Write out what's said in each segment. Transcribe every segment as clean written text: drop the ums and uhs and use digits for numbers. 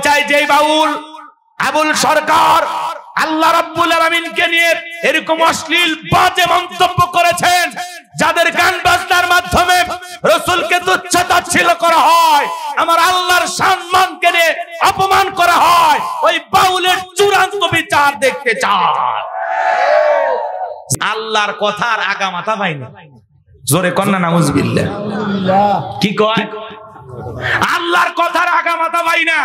চাই যে বাউল আবুল সরকার আল্লাহ রাব্বুল আলামিনকে নিয়ে এরকম অশ্লীল বাজে মন্তব্য করেছেন, যাদের গান বাজনার মাধ্যমে রাসূলকে তুচ্ছ-তাচ্ছিল্য করা হয়, আমার আল্লাহর সম্মানকে নিয়ে অপমান করা হয়, ওই বাউলের চূড়ান্ত বিচার দেখতে চায়। আল্লাহর কথার আগা মাথা পাই না, জোরে কন্না নাউজুবিল্লাহ। কি কয়? আল্লাহর কথার আগা মাথা পাই না।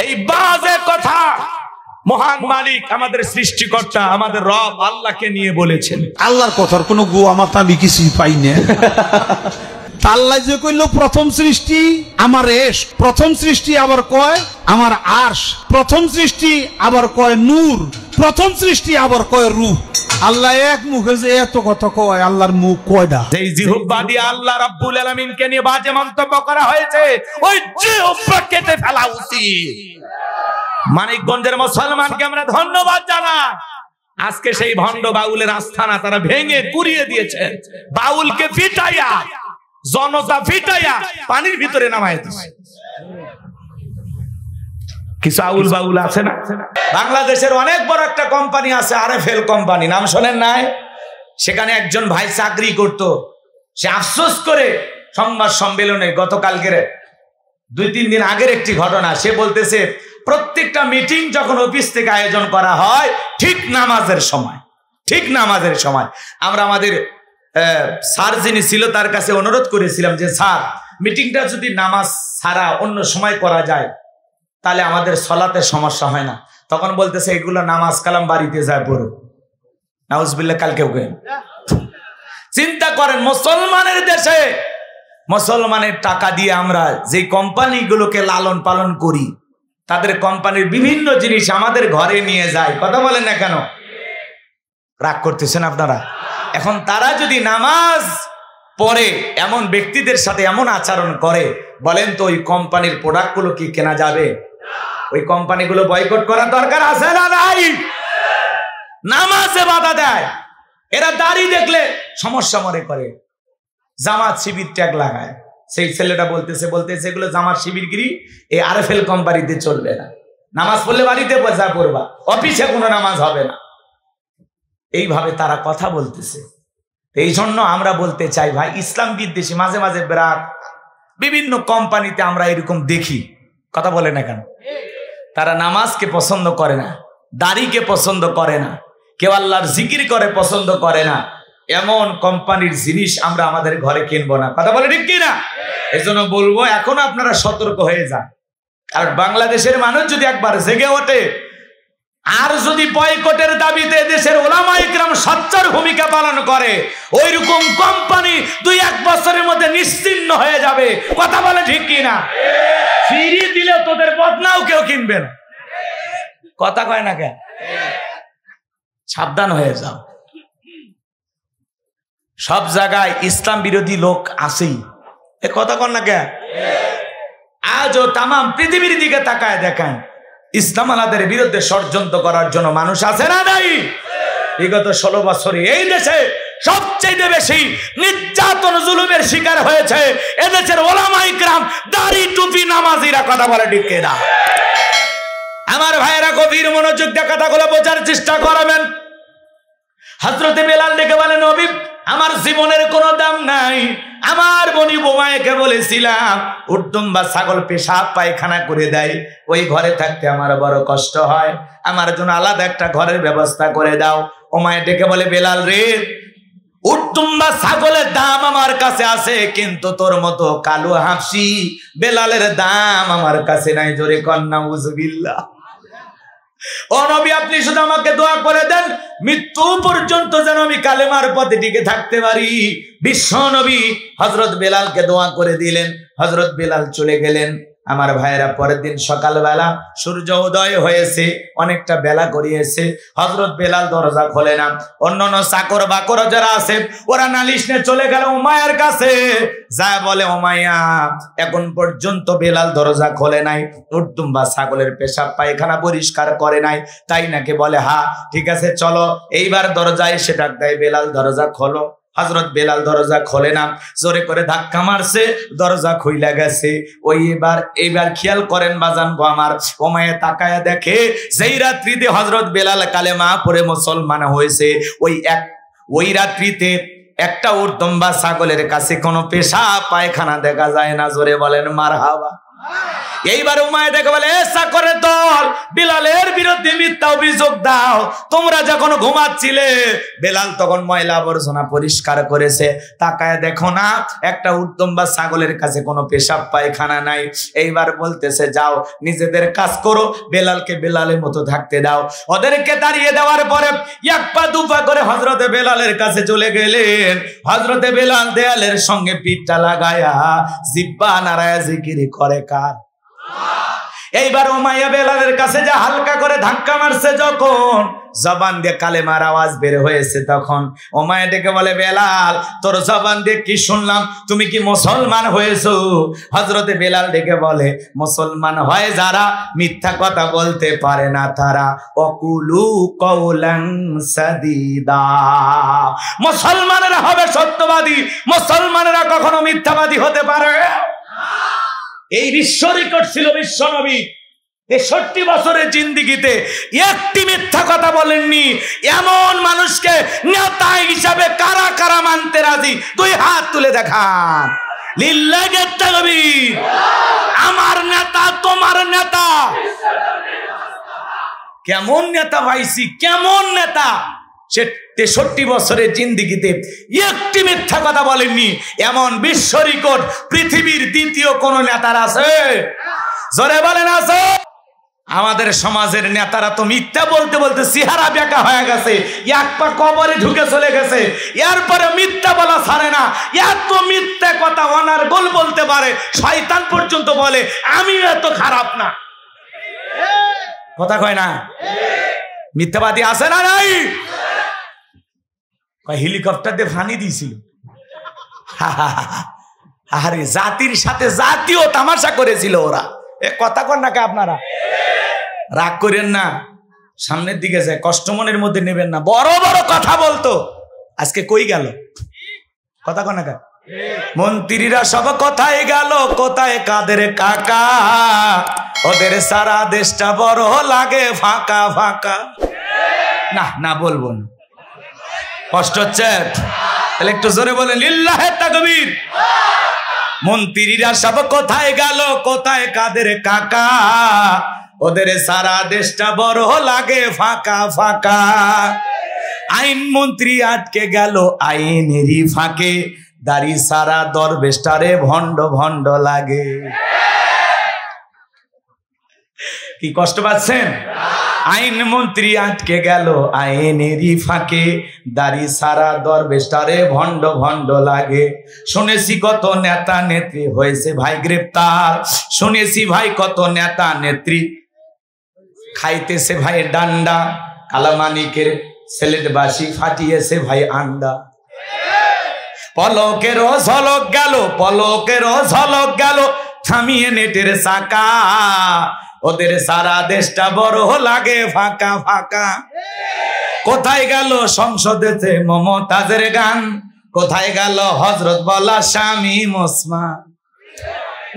এই বাজে কথা মহান মালিক আমাদের সৃষ্টিকর্তা আমাদের রব আল্লাহকে নিয়ে বলেছেন। আল্লাহর কথার কোনো গোয়া মাথা আমি কিছুই পাই না। আল্লাহ যে কইল প্রথম সৃষ্টি আমার এশ, প্রথম সৃষ্টি আবার কয় আমার আরশ, প্রথম সৃষ্টি আবার কয় নূর, প্রথম সৃষ্টি আবার কয় রূহ। আল্লাহ এক মুখে যে এত কথা কয়, আল্লাহর মুখ কয়টা? যেই জিহ্বা দিয়ে আল্লাহ রাব্বুল আলামিনকে নিয়ে বাজে মন্তব্য করা হয়েছে, ওই জিহ্বা কেটে ফেলা উচিত। মানিকগঞ্জের মুসলমানকে আমরা ধন্যবাদ জানাই। আজকে সেই ভণ্ড বাউলের আস্থানা তারা ভেঙে পুড়িয়ে দিয়েছে। বাউলকে ফিটাইয়া, জনতা ফিটাইয়া পানির ভিতরে নামায় দিয়েছে। কিছু আউল বাউল আছে না? বাংলাদেশের অনেক বড় একটা কোম্পানি আছে, আরএফএল কোম্পানি, নাম শোনেন নাই? সেখানে একজন ভাই চাকরি করত। সে আফসোস করে সংবাদ সম্মেলনে গতকালকের 2-3 দিন আগের একটি ঘটনা, সে বলতেছে প্রত্যেকটা মিটিং যখন অফিস থেকে আয়োজন করা হয় ঠিক নামাজের সময় আমরা আমাদের স্যার যিনি ছিল তার কাছে অনুরোধ করেছিলাম যে স্যার, মিটিংটা যদি নামাজ ছাড়া অন্য সময় করা যায় তাহলে আমাদের সলাতে সমস্যা হয় না। তখন বলতেছে এগুলো নামাজ কালাম বাড়িতে যায় পড়ো। নাউজুবিল্লাহ। কালকে চিন্তা করেন, মুসলমানের দেশে মুসলমানের টাকা দিয়ে আমরা যে কোম্পানিগুলোকে লালন পালন করি, তাদের কোম্পানির বিভিন্ন জিনিস আমাদের ঘরে নিয়ে যায়। কথা বলেন না কেন? রাগ করতেছেন আপনারা? এখন তারা যদি নামাজ পড়ে এমন ব্যক্তিদের সাথে এমন আচরণ করে, বলেন তো ওই কোম্পানির প্রোডাক্টগুলো কি কেনা যাবে? ওই কোম্পানিগুলো বয়কট করার দরকার আছে না নাই? নামাজে বাধা দেয়, এরা দাড়ি দেখলে সমস্যা মনে করে, জামাত শিবির ট্যাগ লাগায়। সেই ছেলেটা বলতেছে এগুলো জামাত শিবিরগিরি, এই আরএফএল কোম্পানিতে চলবে না। নামাজ পড়লে বাড়িতে পয়সা পড়বা, অফিসে কোনো নামাজ হবে না। এইভাবে তারা কথা বলতেছে। এই জন্য আমরা বলতে চাই ভাই, ইসলাম বিদ্বেষী মাঝে মাঝে বিরাট বিভিন্ন কোম্পানিতে আমরা এরকম দেখি। কথা বলে না কেন? তারা নামাজকে পছন্দ করে না, দাড়িকে পছন্দ করে না, কেউ আল্লাহর জিকির করে পছন্দ করে না। এমন কোম্পানির জিনিস আমরা আমাদের ঘরে কিনবো না। কথা বলে ঠিক কিনা? এই জন্য বলবো এখন আপনারা সতর্ক হয়ে যান। আর বাংলাদেশের মানুষ যদি একবার জেগে ওঠে, আর যদি বয়কটের দাবিতে দেশের ওলামা ইকরাম সচ্চার ভূমিকা পালন করে, ওইরকম কোম্পানি 2-1 বছরের মধ্যে নিশ্চিহ্ন হয়ে যাবে। কথা বলে ঠিক কিনা? ফ্রি দিলে তোদের বদনাও কেউ কিনবে না। কথা কয় না কেন? সাবধান হয়ে যাও। সব জায়গায় ইসলাম বিরোধী লোক আছেই, এ কথা কন না কেন? আজও তাম পৃথিবীর দিকে তাকায় দেখেন, ইসলাম আলাদের বিরুদ্ধে ষড়যন্ত্র করার জন্য মানুষ আছে না নাই? বিগত 16 বছরে এই দেশে সবচেয়ে বেশি নির্যাতন জুলুমের শিকার হয়েছে এদেশের ওলামা ইকরাম, দাড়ি টুপি নামাজিরা। কথা বলে ঠিক কিনা? আমার ভাইয়েরা গভীর মনোযোগ দিয়ে কথাগুলো বোঝার চেষ্টা করবেন। হযরত বেলাল ডেকে বলেন, নবী আমার জীবনের কোনো দাম নাই। আমার বনি বোমায়কে বলেছিলাম উট্টুম বা ছাগল পেশাব পায়খানা করে দেয়, ওই ঘরে থাকতে আমার বড় কষ্ট হয়, আমার জন্য আলাদা একটা ঘরের ব্যবস্থা করে দাও। ওমায় ডেকে বলে, বেলাল রে, উট্টুম বা ছাগলের দাম আমার কাছে আছে, কিন্তু তোর মতো কালো হাফসি বেলালের দাম আমার কাছে নাই। জোরে কন্না নাউজুবিল্লাহ। ও নবী, আপনি শুধু আমাকে দোয়া করে দেন, মৃত্যু পর্যন্ত যেন আমি কালেমার পথে টিকে থাকতে পারি। বিশ্ব নবী হযরত বেলালকে দোয়া করে দিলেন। হযরত বেলাল চলে গেলেন। আমার ভাইয়েরা, পরের দিন সকালবেলা সূর্য উদয় হয়েছে, অনেকটা বেলা গড়িয়েছে। হযরত বেলাল দরজা খোলে না। অন্যান্য চাকর বাকর যারা আছে ওরা নালিশ নিয়ে চলে গেল উমাইয়ার কাছে, যা বলে, উমাইয়া এখন পর্যন্ত বেলাল দরজা খোলে নাই, উট্টুম বা ছাগলের পেশাব পায়খানা পরিষ্কার করে নাই, তাই নাকি? বলে হ্যাঁ, ঠিক আছে চলো। এইবার দরজায় এসে ডাক দেয়, বেলাল দরজা খোলো। হযরত বেলাল দরজা খোলে না, জোরে করে ধাক্কা মারছে, দরজা খুইলা গেছে। ওই এইবার খেয়াল করেন বাজান গো আমার, ওমায়ে তাকায়া দেখে যেই রাত্রিতে হযরত বেলাল কালেমা পড়ে মুসলমান হয়েছে, ওই রাত্রিতে একটা উর্দম্বা ছাগলের কাছে কোনো পেশাব পায়খানা দেখা যায় না। জোরে বলেন মারহাবা। এইবার উমাইয়া ডেকে বলে, এ চাকরের দল, বেলালের বিরুদ্ধে মিথ্যা অভিযোগ দাও। তোমরা যখন ঘুমাচ্ছিলে বেলাল তখন ময়লা আবর্জনা পরিষ্কার করেছে, তাকায় দেখো না একটা উর্দম্বা ছাগলের কাছে কোনো পেশাব পায়খানা নাই। এইবার বলতেছে যাও নিজেদের কাজ করো, বেলালকে বেলালের মতো থাকতে দাও। ওদেরকে দাঁড়িয়ে দেওয়ার পরে এক পা দুপা করে হযরতে বেলালের কাছে চলে গেলেন। হযরতে বেলাল দেয়ালের সঙ্গে পিঠটা লাগায়া জিহ্বা নাড়ায়া জিকির করে কার? এইবার উমাইয়া বেলালের কাছে যা হালকা করে ধাক্কা মারছে, যখন জবান দিয়ে কালেমার আওয়াজ বের হয়েছে, তখন উমাইয়া ডেকে বলে, বেলাল তোর জবান দিয়ে কি শুনলাম, তুমি কি মুসলমান হয়েছো? হযরতে বেলাল ডেকে বলে, মুসলমান হয় যারা মিথ্যা কথা বলতে পারে না তারা। অকুলু কওলান সাদিদা, মুসলমানেরা হবে সত্যবাদী, মুসলমানেরা কখনো মিথ্যাবাদী হতে পারে। এই বিশ্ব রেকর্ড ছিল বিশ্ব নবী ৬৩ বছরের জিন্দেগিতে একটি মিথ্যা কথা বলেননি। এমন মানুষকে নেতা হিসাবে কারা কারা মানতে রাজি? দুই হাত তুলে দেখান। লিল্লাহি তাকবীর। আমার নেতা তোমার নেতা। কেমন নেতা পাইছি, কেমন নেতা! সে ৬৩ বছরের জিন্দেগিতে একটি মিথ্যা কথা বলেননি। এমন বিশ্ব রেকর্ড পৃথিবীর দ্বিতীয় কোন নেতার আছে? জোরে বলেন আছে? আমাদের সমাজের নেতারা তো মিথ্যা বলতে বলতে চেহারা বেঁকা হয়ে গেছে, এক পা কবরে ঢুকে চলে গেছে, এরপরে মিথ্যা বলা ছাড়ে না। এত মিথ্যা কথা অনার্গল বলতে পারে, শয়তান পর্যন্ত বলে আমি এত খারাপ না। কথা কয় না? মিথ্যাবাদী আছে না নাই? হেলিকপ্টার দিয়ে ফানি দিয়েছিল। আরে জাতির সাথে জাতীয় তামাশা করেছিল ওরা। এ কথা কন নাকি আপনারা? রাগ করেন না, সামনের দিকে যায়, কষ্ট মনের মধ্যে নেবেন না। বড় বড় কথা বলতো, আজকে কই গেল? কথা কন নাকি? মন্ত্রীরা সব কোথায় গেল, কোথায় কাদের কাকা? ওদের সারা দেশটা বড় লাগে ফাঁকা ফাঁকা। না না বলবো না, কষ্ট হচ্ছে। তাহলে একটু জোরে বলেন লিল্লাহি তাকবীর। মন্ত্রীরা সব কোথায় গেল, কোথায় কাদের কাকা? ওদের সারা দেশটা বড় লাগে ফাঁকা ফাঁকা। আইন মন্ত্রী আটকে গেল আইনেরই ফাঁকে, দাড়ি সারা দরবেশটারে ভণ্ড ভণ্ড লাগে। কি কষ্ট পাচ্ছেন? আইন মন্ত্রী আটকে গেল আইনেরই ফাঁকে, দাড়ি সারা দরবেশটারে ভণ্ড ভণ্ড লাগে। শুনেছি কত নেতা নেত্রী হয়েছে ভাই গ্রেপ্তার, শুনেছি ভাই কত নেতা নেত্রী খাইতেছে ভাই ডান্ডা, কালামানিকের সিলেটবাসী ফাটিয়েছে ভাই আন্ডা। পলকেরও ঝলক গেল, পলকেরও ঝলক গেল, থামিয়ে নেটের চাকা। ওদের সারা দেশটা বড় লাগে ফাঁকা ফাঁকা। কোথায় গেল সংসদেতে মমতাজের গান, কোথায় গেল হযরত বলা স্বামী ওসমান?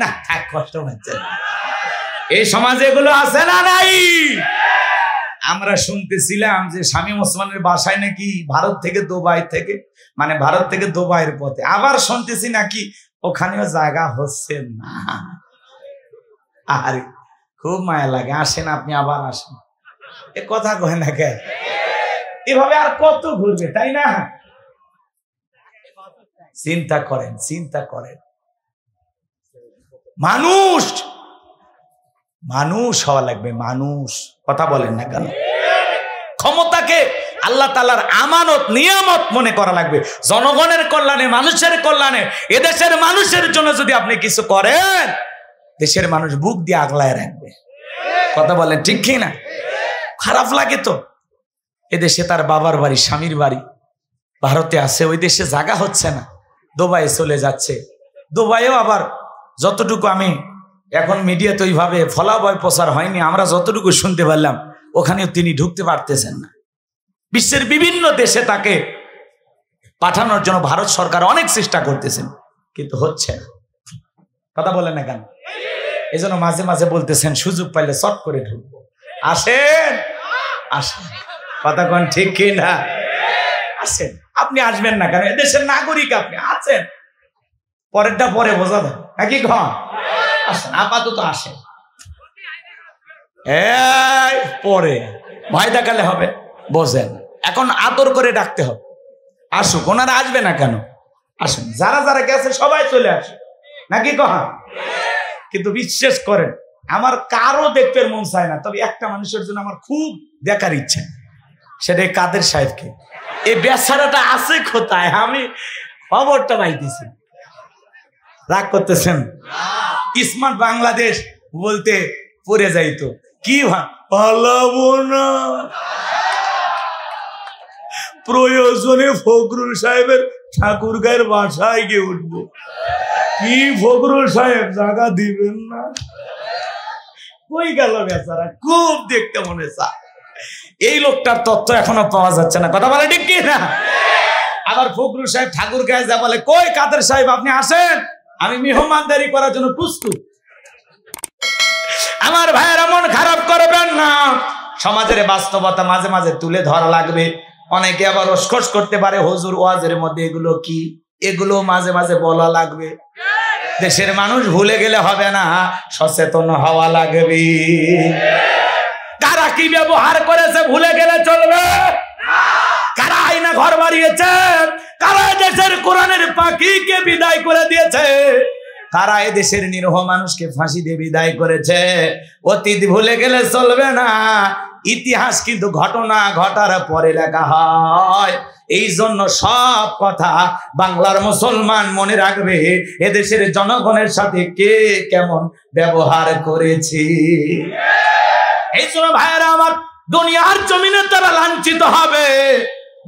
না থাক, কষ্ট হচ্ছে। এই সমাজে এগুলো আছে না নাই? আমরা শুনতেছিলাম যে স্বামী ওসমানের বাসায় নাকি ভারত থেকে দুবাই থেকে, মানে ভারত থেকে দুবাইয়ের পথে। আবার শুনতেছি নাকি ওখানেও জায়গা হচ্ছে না। আরে খুব মায়া লাগে, আসেন আপনি আবার আসেন। এ কথা কয় না কে? এভাবে আর কত ঘুরবে, তাই না? চিন্তা করেন, চিন্তা করেন। মানুষ মানুষ হওয়া লাগবে, মানুষ। কথা বলেন না কেন? ক্ষমতাকে আল্লাহ তাআলার আমানত নিয়ামত মনে করা লাগবে। জনগণের কল্যাণে, মানুষের কল্যাণে, এদেশের মানুষের জন্য যদি আপনি কিছু করেন, দেশের মানুষ বুক দিয়ে আগলায় রাখবে। কথা বলেন ঠিক কি না? খারাপ লাগে তো। এদেশে তার বাবার বাড়ি, স্বামীর বাড়ি ভারতে আছে, ওই দেশে জায়গা হচ্ছে না, দুবাইয়ে চলে যাচ্ছে। দুবাইও আবার যতটুকু আমি এখন মিডিয়াতে ওইভাবে ফলাফল প্রচার হয়নি, আমরা যতটুকু শুনতে পারলাম ওখানেও তিনি ঢুকতে পারতেছেন না। বিশ্বের বিভিন্ন দেশে তাকে পাঠানোর জন্য ভারত সরকার অনেক চেষ্টা করতেছেন, কিন্তু হচ্ছে না। কথা বলেন না কেন? এই জন্য মাঝে মাঝে বলতেছেন সুযোগ পাইলে চট করে ঢুকবো। আসেন আসেন, কথা কোন ঠিক কি না? আসেন, আপনি আসবেন না কেন? এদেশের নাগরিক আপনি আছেন, পরেরটা পরে বোঝা যায় নাকি? কন আসেন, আপাতত আসেন, এই পরে ভয় দেখালে হবে, বোঝেন। এখন আদর করে ডাকতে হবে, আসুক। ওনারা আসবে না কেন? আসেন, যারা যারা গেছে সবাই চলে আসে নাকি কহা? কিন্তু বিশ্বাস করেন, আমার কারো দেখতে মন চায় না, তবে একটা মানুষের জন্য আমার খুব দেখার ইচ্ছে, সেটা কাদের সাহেবকে। এই বেচারাটা আছে কোথায়? আমি খবরটা পাইতেছি। রাগ করতেছেন? স্মার্ট বাংলাদেশ বলতে পড়ে যাইতো, কি পালাবো না, প্রয়োজনে ফখরুল সাহেবের ঠাকুর গায়ের বাসায় গিয়ে উঠবো। কি ফখরুল সাহেব জায়গা দিবেন না? কই গেল বেচারা? খুব দেখতে মনে চায়। এই লোকটার তথ্য এখনো পাওয়া যাচ্ছে না, কথা বলে ঠিক কি না? আবার ফখরুল সাহেব ঠাকুর গায়ে যা বলে, কই কাদের সাহেব আপনি আসেন, আমি মেহমানদারি করার জন্য প্রস্তুত। আমার ভাইয়েরা মন খারাপ করবেন না, সমাজের বাস্তবতা মাঝে মাঝে তুলে ধরা লাগবে। অনেকে আবার রসকস করতে পারে, হুজুর ওয়াজের মধ্যে এগুলো কি, এগুলো মাঝে মাঝে বলা লাগবে। দেশের মানুষ ভুলে গেলে হবে না, সচেতন হওয়া লাগবে। কারা কি ব্যবহার করেছে ভুলে গেলে চলবে? কারা আইনা ঘর বাড়িয়েছে? কারা দেশের কোরআনের পাখিকে বিদায় করে দিয়েছে? কারা দেশের নিরীহ মানুষকে ফাঁসি দিয়ে বিদায় করেছে? অতীত ভুলে গেলে চলবে না, ইতিহাস কিন্তু ঘটনা ঘটার পরে লেখা হয়। এই জন্য সব কথা বাংলার মুসলমান মনে রাখবে, এদেশের জনগণের সাথে কে কেমন ব্যবহার করেছে। এই জন্য ভাইয়েরা আমার, দুনিয়ার জমিনে তারা লাঞ্ছিত হবে,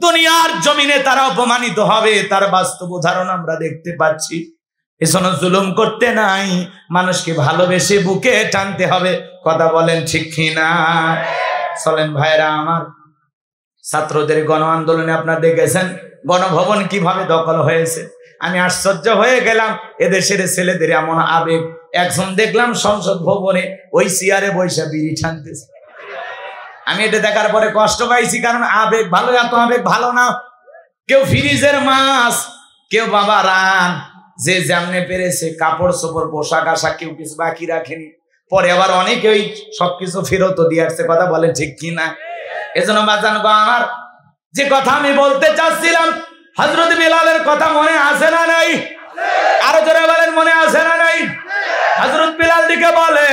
দুনিয়ার জমিনে তারা অপমানিত হবে, তার বাস্তব উদাহরণ আমরা দেখতে পাচ্ছি। এজন্য জুলুম করতে নাই, মানুষকে ভালোবেসে বুকে টানতে হবে। কথা বলেন ঠিক কিনা? চলেন ভাইরা আমার, ছাত্রদের গণ আন্দোলনে আপনারা দেখেছেন গণভবন কিভাবে দখল হয়েছে। আমি আশ্চর্য হয়ে গেলাম, এদেশের ছেলেদের এমন আবেগ। একজন দেখলাম সংসদ ভবনে ওই চেয়ারে বৈশা বিড়ি টানতেছে। আমি এটা দেখার পরে কষ্ট পাইছি, কারণ আবেগ ভালো, এত আবেগ ভালো না। কেউ ফ্রিজের মাছ, কেউ বাবা রান, যে যেমনে পেরেছে কাপড় চোপড় পোশাক আশাক কেউ কিছু বাকি রাখেনি। পরে আবার অনেকেই সবকিছু ফেরত দিয়ে আসছে। কথা বলেন ঠিক কিনা? এজন্য বাজান গো আমার, যে কথা আমি বলতে চাচ্ছিলাম, হযরত বেলালের কথা মনে আছে না নাই? আরো জোরে বলেন, মনে আছে না নাই? হযরত বেলাল দিকে বলে,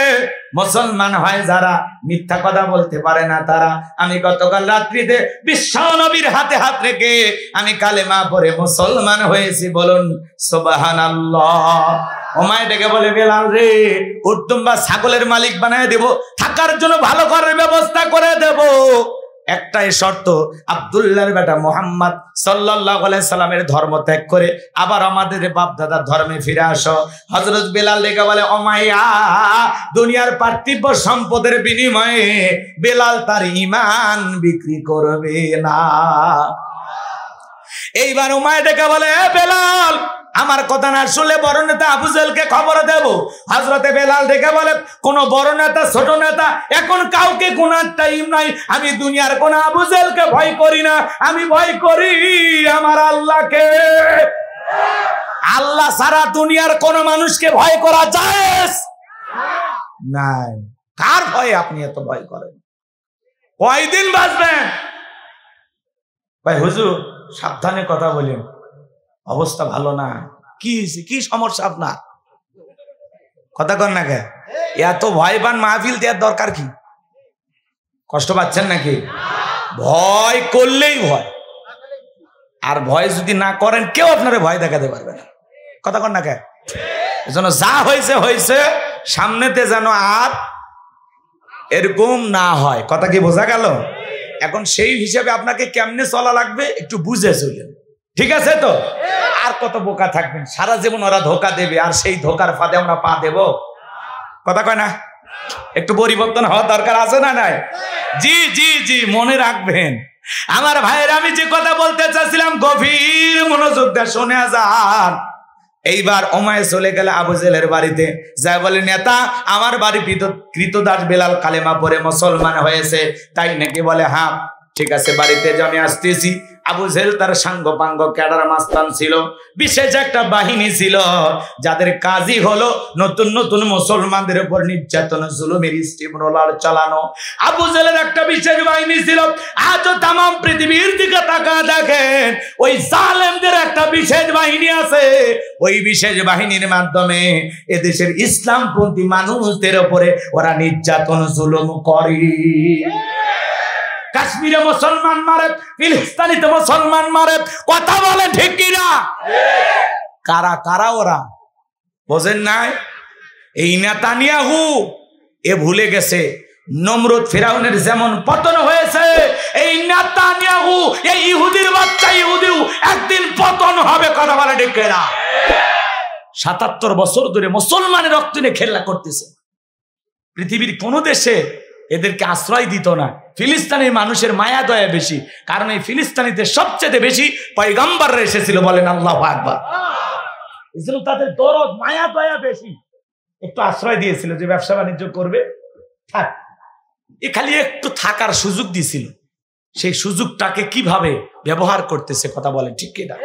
মুসলমান হয় যারা, মিথ্যা কথা বলতে পারে না তারা। আমি গতকাল রাত্রিতে বিশ্ব নবীর হাতে হাত রেখে আমি কালেমা পড়ে মুসলমান হয়েছি, বলুন সুবহানাল্লাহ। ওমায় ডেকে বলে, বেলাল রে, উত্তম বা ছাগলের মালিক বানায় দেব, থাকার জন্য ভালো ঘরের ব্যবস্থা করে দেব, একটাই শর্ত, আব্দুল্লাহর বেটা মুহাম্মদ সাল্লাল্লাহু আলাইহি সাল্লামের ধর্ম ত্যাগ করে আবার আমাদের বাপ দাদার ধর্মে ফিরে আসো। হযরত বেলাল ডেকে বলে, ওমাইয়া, দুনিয়ার পার্থিব সম্পদের বিনিময়ে বেলাল তার ঈমান বিক্রি করবে না। এইবার উমাইয়া ডেকে বলে, বেলাল, আমার কথা না শুনলে বড় নেতা আবু জেহেলকে খবর দেব। হযরতে বেলাল ডেকে বলে, কোন বড় নেতা ছোট নেতা এখন কাউকে গুনার টাইম নাই। আমি দুনিয়ার কোন আবু জেহেলকে ভয় করি না, আমি ভয় করি আমার আল্লাহকে। আল্লাহ ছাড়া দুনিয়ার কোন মানুষকে ভয় করা যায় নাই। কার ভয়ে আপনি এত ভয় করেন? কয়দিন বাঁচবেন? ভাই হুজুর সাবধানে কথা বলেন, অবস্থা ভালো না। কি কি সমস্যা আপনার? কথা কন না কে? এত ভয় পান মাহফিল দেওয়ার দরকার কি? কষ্ট পাচ্ছেন নাকি? ভয় করলেই ভয়, আর ভয় যদি না করেন কেউ আপনারা ভয় দেখাতে পারবে না। কথা কন না কে? এজন্য যা হয়েছে হয়েছে, সামনেতে যেন আর এরকম না হয়। কথা কি বোঝা গেল? এখন সেই হিসেবে আপনাকে কেমনে চলা লাগবে একটু বুঝে চলেন, ঠিক আছে তো? আর কত বোকা থাকবেন, সারা জীবন ওরা ধোকা দেবে, আর সেই ধোকার ফাঁদে আমরা পা দেব? কথা কয় না? একটু পরিবর্তন হওয়া দরকার আছে না নাই? জি জি জি, মনে রাখবেন, আমার ভাইয়ের, আমি যে কথা বলতে চাচ্ছিলাম গভীর মনোযোগ দিয়ে শুনে যান। এইবার ওমায় চলে গেলে আবু জেলের বাড়িতে, যাই বলে নেতা আমার বাড়ি কৃতদাস বেলাল কালেমা পড়ে মুসলমান হয়েছে, তাই নাকি? বলে হ্যাঁ ঠিক আছে, বাড়িতে যে আমি আসতেছি। আবু জেল তার সাঙ্গ পাঙ্গ ক্যাডার মাস্তান ছিল, বিশেষ একটা বাহিনী ছিল যাদের কাজই হলো নতুন নতুন মুসলমানদের উপর নির্যাতন জুলুমের স্টিম রোলার চালানো। আবু জেলের একটা বিশেষ বাহিনী ছিল। আজও তাম পৃথিবীর দিকে তাকা দেখেন, ওই জালেমদের একটা বিশেষ বাহিনী আছে। ওই বিশেষ বাহিনীর মাধ্যমে এদেশের ইসলামপন্থী মানুষদের উপরে ওরা নির্যাতন জুলুম করে। কাশ্মীরে মুসলমান মারে, ফিলিস্তিনিতে মুসলমান মারে, কথা বলে ঠিক কিনা? কারা কারা ওরা বোঝেন নাই? এই নেতানিয়াহু এ ভুলে গেছে নমরুদ ফিরাউনের যেমন পতন হয়েছে, এই নেতানিয়াহু এই ইহুদির বাচ্চা ইহুদিও একদিন পতন হবে, কথা বলে ঠিক কিনা? ৭৭ বছর ধরে মুসলমানের রক্ত নিয়ে খেলা করতেছে। পৃথিবীর কোন দেশে এদেরকে আশ্রয় দিত না। ফিলিস্তিনের মানুষের মায়া দয়া বেশি, কারণ এই ফিলিস্তিনিতে সবচেয়ে বেশি পয়গম্বররা এসেছিল, বলেন আল্লাহু আকবার। এজন্য তাদের দরদ মায়া দয়া বেশি। একটু আশ্রয় দিয়েছিল যে ব্যবসা বাণিজ্য করবে, থাক, এ খালি একটু থাকার সুযোগ দিয়েছিল। সেই সুযোগটাকে কিভাবে ব্যবহার করতেছে, কথা বলেন ঠিক কিনা?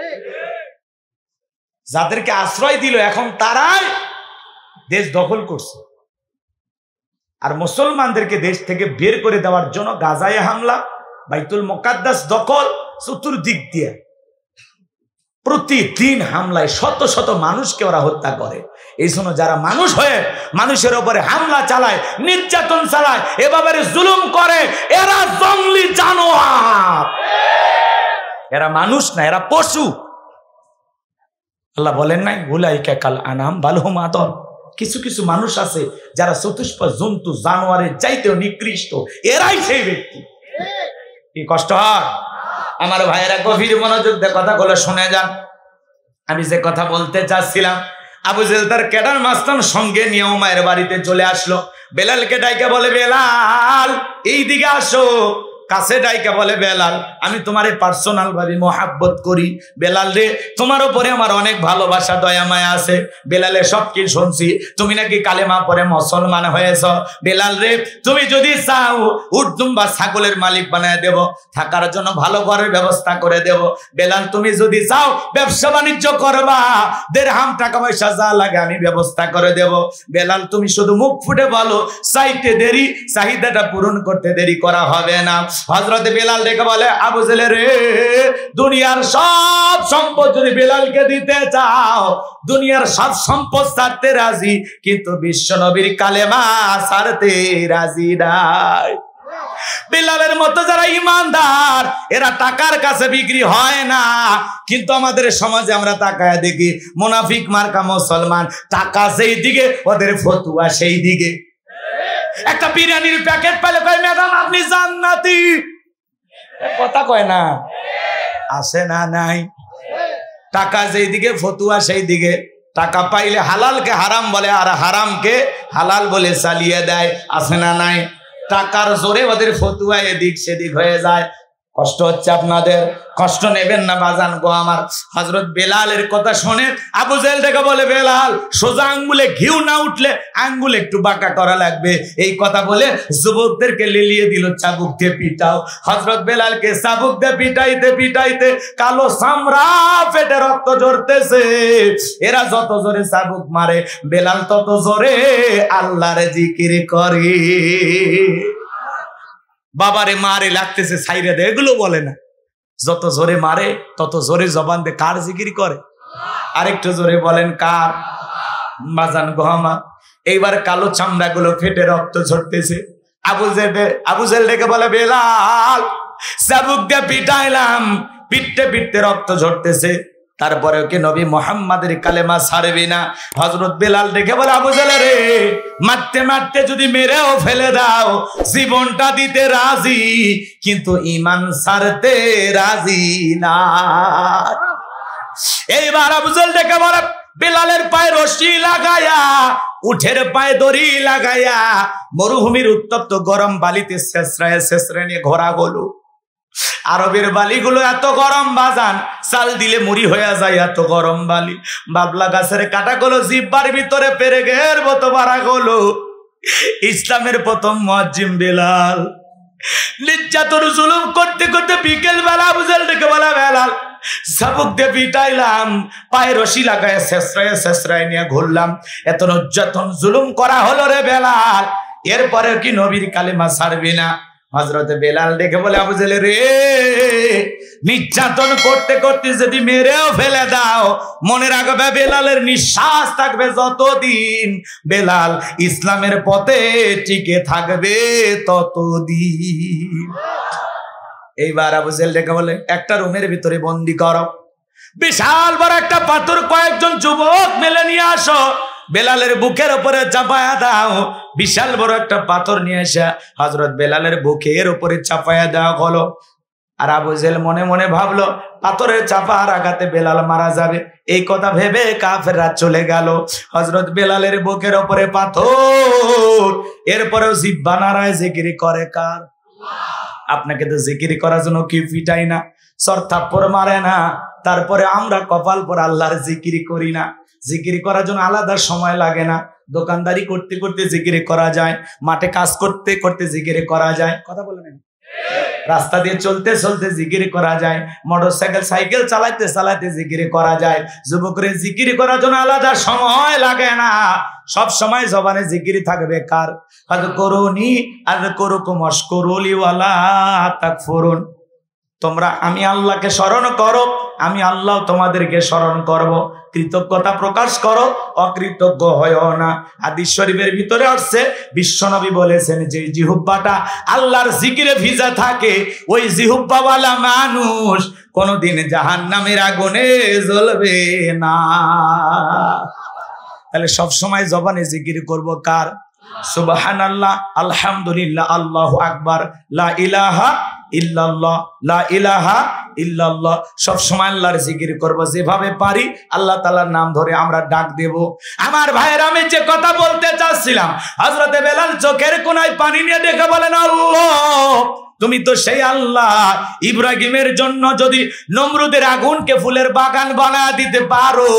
যাদেরকে আশ্রয় দিল এখন তারাই দেশ দখল করছে। আর মুসলমানদেরকে দেশ থেকে বের করে দেওয়ার জন্য গাজায় হামলা, বাইতুল মুকাদ্দাস দখল, চতুর্দিক দিয়ে প্রতিদিন হামলায় শত শত মানুষকে ওরা হত্যা করে। এই জন্য যারা মানুষ হয়ে মানুষের উপরে হামলা চালায়, নির্যাতন চালায়, এভাবে জুলুম করে, এরা জঙ্গলি জানোয়ার, এরা মানুষ না, এরা পশু। আল্লাহ বলেন নাই উলাইকা কাল আনাম বাল হুম আদল? কিছু কিছু মানুষ আছে যারা চতুষ্পদ জন্তু জানোয়ারের চাইতেও নিকৃষ্ট, এরাই সেই ব্যক্তি। কি কষ্ট হয় আমার ভাইয়েরা, গভীর মনোযোগ দিয়ে কথাগুলো শুনে যান। আমি যে কথা বলতে চাচ্ছিলাম, আবু জেল তার ক্যাডার মাস্তান সঙ্গে নিয়ে উমায়ের বাড়িতে চলে আসলো। বেলালকে ডাইকে বলে, বেলাল এই দিকে আসো। কাছে ডাইকে বলে, বেলাল আমি তোমার পার্সোনাল ভাবে মহাব্বত করি। বেলাল রে, তোমার উপরে আমার অনেক ভালোবাসা দয়া মায়া আছে। বেলালের সব কি শুনছি, তুমি নাকি কালেমা পরে মুসলমান হয়েছ। বেলাল রে, তুমি যদি চাও উর্দুম বা ছাগলের মালিক বানায় দেব, থাকার জন্য ভালো ঘরের ব্যবস্থা করে দেব। বেলাল তুমি যদি চাও ব্যবসা বাণিজ্য করবা, দেড়হাম টাকা পয়সা যা লাগে আমি ব্যবস্থা করে দেব। বেলাল তুমি শুধু মুখ ফুটে বলো, চাইতে দেরি, চাহিদাটা পূরণ করতে দেরি করা হবে না। হযরত বেলাল ডেকে বলে, আবু জেল রে, দুনিয়ার সব সম্পদ যদি বেলালকে দিতে চাও, দুনিয়ার সব সম্পদ ছাড়তে রাজি, কিন্তু বিশ্ব নবীর কালেমা ছাড়তে রাজি নাই। বেলালের মতো যারা ইমানদার, এরা টাকার কাছে বিক্রি হয় না। কিন্তু আমাদের সমাজে আমরা তাকায় দেখি, মুনাফিক মার্কা মুসলমান, টাকা সেই দিকে, ওদের ফতুয়া সেই দিকে। একটা বিরিয়ানির প্যাকেট পেলে কয়, ম্যাডাম আপনি জান্নাতি, কথা কয় না, আছে না নাই? টাকা যেই দিকে ফতুয়া সেই দিকে। টাকা পাইলে হালালকে হারাম বলে, আর হারামকে হালাল বলে চালিয়ে দেয়, আছে না নাই? টাকার জোরে ওদের ফতুয়া এদিক সেদিক হয়ে যায়। কষ্ট হচ্ছে আপনাদের, কষ্ট নেবেন না বাজান গো আমার। হযরত বেলালের কথা শুনে আবু জেল থেকে বলে, বেলাল সোজা আঙ্গুলে ঘিউ না উঠলে আঙ্গুলে একটু বাঁকা করা লাগবে। এই কথা বলে যুবকদেরকে লেলিয়ে দিল, চাবুক দিয়ে পিটাও। হযরত বেলালকে চাবুক দিয়ে পিটাইতে পিটাইতে কালো চামড়া ফেটে রক্ত ঝরতেছে। এরা যত জোরে চাবুক মারে, বেলাল তত জোরে আল্লাহর জিকির করে। বাবারে মারে লাগতেছে ছাইরে দে, এগুলো বলে না। যত জোরে মারে তত জোরে জবান দে কার জিকির করে? আরেকটু জোরে বলেন কার? বাজান গহমা। এইবার কালো চামড়া গুলো ফেটে রক্ত ঝরতেছে। আবু জেল ডেকে বলে, বেলাল চাবুক দিয়ে পিটাইলাম, পিটতে পিটতে রক্ত ঝরতেছে, তারপরে কি নবী মুহাম্মাদের কালেমা ছাড়বি না? হযরত বেলাল দেখে বলে, আবু জেল রে, মারতে মারতে যদি মেরেও ফেলে দাও, জীবনটা দিতে রাজি, কিন্তু ঈমান ছাড়তে রাজি না। এইবার আবু জেল দেখে বলে, বেলালের পায়ে রশি লাগায়া, উঠের পায়ে দড়ি লাগায়া, মরুভূমির উত্তপ্ত গরম বালিতে শেষরায় নিয়ে ঘোরা হলো। আরবের বালিগুলো এত গরম বাজান, চাল দিলে মুড়ি হয়ে যায়, এত গরম বালি। বাবলা গাছের কাটাগুলো জিব্বার ভিতরে পেরেকের মতো বাড়া গেলো। ইসলামের প্রথম মুয়াজ্জিন বেলাল নির্যাতন জুলুম করতে করতে বিকেল বেলা আবু জাহেল ডেকে বলে, বেলাল চাবুক দিয়ে পিটাইলাম, পায়ে রশি লাগায় শেষরায় নিয়ে ঘুরলাম, এত নির্যাতন জুলুম করা হলো রে বেলাল, এরপরে কি নবীর কালেমা ছাড়বি না? হযরতে বেলাল ডেকে বলে, আবু জাহেল রে, নির্যাতন করতে করতে যদি মেরেও ফেলে দাও, মনে রাখবে বেলালের নিঃশ্বাস থাকবে যতদিন, বেলাল ইসলামের পথে টিকে থাকবে ততদিন। এইবার আবু জাহেল ডেকে বলে, একটা রুমের ভিতরে বন্দি করো, বিশাল বড় একটা পাথর কয়েকজন যুবক মেলে নিয়ে আসো, বেলালের বুকের উপরে চাপায়া দাও। বিশাল বড় একটা পাথর নিয়ে এসে হযরত বেলালের বুকের উপরে চাপায়া দেওয়া হলো। আর আবু জাহেল মনে মনে ভাবলো, পাথরের চাপার আঘাতে বেলাল মারা যাবে। এই কথা ভেবে কাফেররা চলে গেল। হযরত বেলালের বুকের উপরে পাথর, এরপরেও জিহ্বা নাড়ায় জিকির করে কার? আপনাকে তো জিকির করার জন্য কি পিটাই না, সর থাপ্পড় মারে না, তারপরে আমরা কপাল পর আল্লাহর জিকির করি না। জিকির করার জন্য আলাদা সময় লাগে না, দোকানদারি করতে করতে জিকির করা যায়, মাঠে কাজ করতে করতে জিকির করা যায়, কথা বলেন, রাস্তা দিয়ে চলতে চলতে জিকির করা যায়, মোটরসাইকেল সাইকেল চালাইতে চালাইতে জিকির করা যায়। যুবকদের জিকির করার জন্য আলাদা সময় লাগে না, সব সময় জবানে জিকির থাকবে কার? আযকুরুনি আযকুরুকুম ওয়াশকুরুলি ওয়ালা তাকফুরুন। তোমরা আমি আল্লাহকে স্মরণ করো, আমি আল্লাহ তোমাদেরকে স্মরণ করব। কৃতজ্ঞতা প্রকাশ করো, অকৃতজ্ঞ হয়ও না। হাদিস শরীফের ভিতরে আসছে, বিশ্বনবী বলেছেন যে জিহ্বাটা আল্লাহর জিকিরে ভিজা থাকে, ওই জিহ্বাওয়ালা মানুষ কোনোদিন জাহান্নামের আগুনে জ্বলবে না। তাহলে সব সময় জবানে জিকির করব কার? সুবহানাল্লাহ, আলহামদুলিল্লাহ, আল্লাহু আকবার, লা ইলাহা ইল্লাল্লাহ, লা ইলাহা ইল্লাল্লাহ। সব সময় আল্লাহর জিকির করব, যেভাবে পারি আল্লাহ তাআলার নাম ধরে আমরা ডাক দেব। আমার ভাইয়ের, আমি যে কথা বলতে চাচ্ছিলাম, হযরতে বেলাল চোখের কোনায় পানি নিয়ে ডেকে বলেন, আল্লাহ তুমি তো সেই আল্লাহ, ইব্রাহিমের জন্য যদি নমরুদের আগুনকে ফুলের বাগান বানায় দিতে পারো,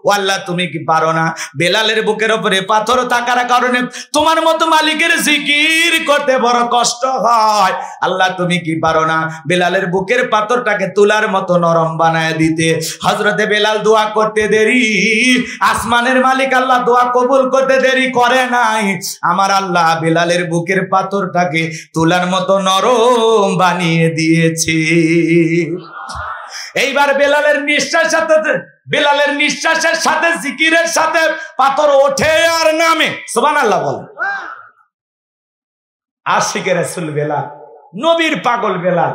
ও আল্লাহ তুমি কি পারো না? বেলালের বুকের উপরে পাথর থাকার কারণে তোমার মতো মালিকের জিকির করতে বড় কষ্ট হয়, আল্লাহ তুমি কি পারো না বেলালের বুকের পাথরটাকে তুলার মতো নরম বানায় দিতে? হযরতে বেলাল দোয়া করতে দেরি, আসমানের মালিক আল্লাহ দোয়া কবুল করতে দেরি করে নাই। আমার আল্লাহ বেলালের বুকের পাথরটাকে তুলার মতো নরম বানিয়ে দিয়েছে। এইবার বেলালের নিঃশ্বাসের সাথে জিকিরের সাথে পাথর ওঠে আর নামে। সুবহানাল্লাহ বলেন। আশিকে রাসূল বেলাল, নবীর পাগল বেলাল,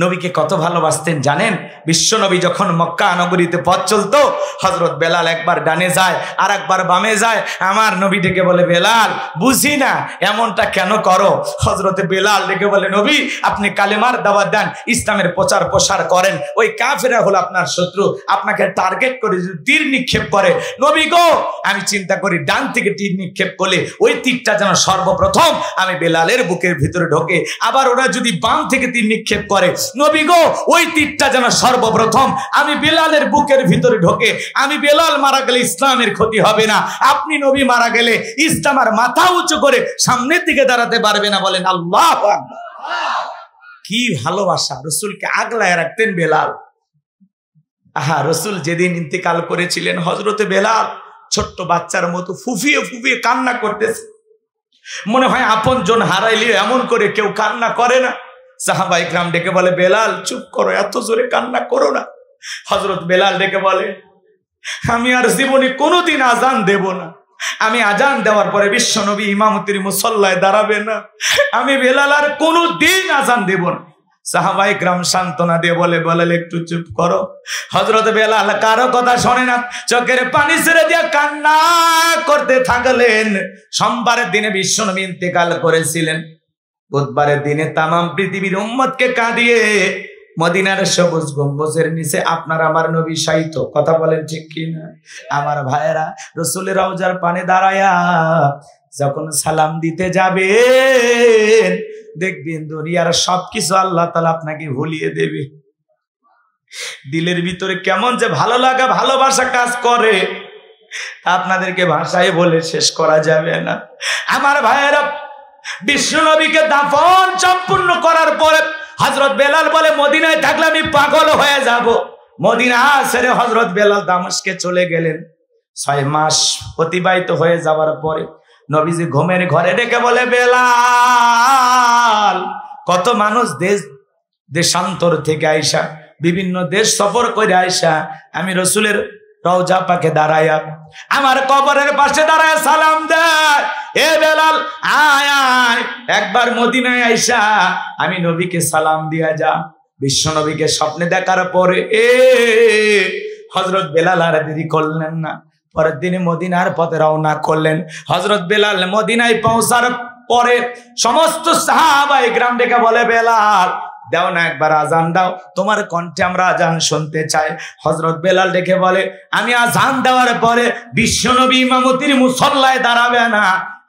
নবীকে কত ভালোবাসতেন জানেন? বিশ্ব নবী যখন মক্কা নগরীতে পথ চলতো, হযরত বেলাল একবার ডানে যায় আর একবার বামে যায়। আমার নবী ডেকে বলে, বেলাল বুঝি না এমনটা কেন করো? হযরতে বেলাল ডেকে বলে, নবী আপনি কালেমার দাওয়াত দেন, ইসলামের প্রচার প্রসার করেন, ওই কাফেররা হলো আপনার শত্রু, আপনাকে টার্গেট করে যদি তীর নিক্ষেপ করে, নবী গো আমি চিন্তা করি ডান থেকে তীর নিক্ষেপ করলে ওই তীরটা যেন সর্বপ্রথম আমি বেলালের বুকের ভিতরে ঢোকে, আবার ওরা যদি বাম থেকে তীর নিক্ষেপ করে, নবী গো ওই তীরটা যেন সর্বপ্রথম আমি বেলালের বুকের ভিতরে ঢোকে। আমি বেলাল মারা গেলে ইসলামের ক্ষতি হবে না, আপনি নবী মারা গেলে ইসলাম আর মাথা উঁচু করে সামনের দিকে দাঁড়াতে পারবে না। বলেন আল্লাহু আকবার। কি ভালোবাসা, রাসূলকে আগলায় রাখতেন বেলাল। আহা, রাসূল যেদিন ইন্তেকাল করেছিলেন, হযরতে বেলাল ছোট্ট বাচ্চার মতো ফুফিয়ে ফুফিয়ে কান্না করতেছে। মনে হয় আপন জন হারাইলে এমন করে কেউ কান্না করে না। সাহাবা ইকরাম ডেকে বলে, বেলাল চুপ করো, এত জোরে কান্না করো না। হযরত বেলাল ডেকে বলে, আমি আর জীবনে কোনোদিন আজান দেব না, আমি আজান দেওয়ার পরে বিশ্ব নবী ইমামতির মুসল্লায় দাঁড়াবে না, আমি বেলাল আর কোনোদিন আজান দেব না। সাহাবা ইকরাম সান্ত্বনা দিয়ে বলে, বেলাল একটু চুপ করো। হযরত বেলাল কারো কথা শোনে না, চোখের পানি ছেড়ে দিয়ে কান্না করতে থাকলেন। সোমবারের দিনে বিশ্ব নবী ইন্তেকাল করেছিলেন, বুধবারের দিনে তামাম পৃথিবীর উম্মতকে কাঁদিয়ে মদিনার সবুজ গম্বুজের নিচে আপনার আমার নবী শায়িত। কথা বলেন ঠিক কি না? আমার ভাইয়েরা, রাসূলের রওজার পানে দাঁড়ায়া যখন সালাম দিতে যাবেন, দেখবেন দুনিয়ার সবকিছু আল্লাহ তাআলা আপনাকে ভুলিয়ে দেবে। দিলের ভিতরে কেমন যে ভালো লাগা ভালোবাসা কাজ করে আপনাদেরকে ভাষায় বলে শেষ করা যাবে না। আমার ভাইয়েরা, বিশ্ব নবীকে দাফন সম্পূর্ণ করার পরে হযরত বেলাল বলে মদিনায় থাকলে আমি পাগল হয়ে যাব। মদিনা ছেড়ে হযরত বেলাল দামেস্কে চলে গেলেন। 6 মাস অতিবাহিত হয়ে যাওয়ার পরে নবীজি ঘুমের ঘরে ডেকে বলে, বেলাল, কত মানুষ দেশান্তর থেকে আইসা বিভিন্ন দেশ সফর করে আইসা আমি রসুলের রওজা পাকে দাঁড়ায়া আমার কবরের পাশে দাঁড়ায় সালাম দেয়, এ বেলাল আয় আয় একবার মদিনায় আইসা আমি নবীকে সালাম দিয়া যা। বিশ্ব নবীকে স্বপ্নে দেখার পরে হযরত বেলাল আর দেরি করলেন না, পরের দিনে মদিনার পথে রওনা করলেন। হযরত বেলাল মদিনায় পৌঁছার পরে সমস্ত সাহাবায়ে কিরাম ডেকে বলে, বেলাল দাও না একবার আজান দাও, তোমার কণ্ঠে আমরা আজান শুনতে চাই। হযরত বেলাল ডেকে বলে, আমি আজান দেওয়ার পরে বিশ্বনবী ইমামতির মুসল্লায় দাঁড়াবে না,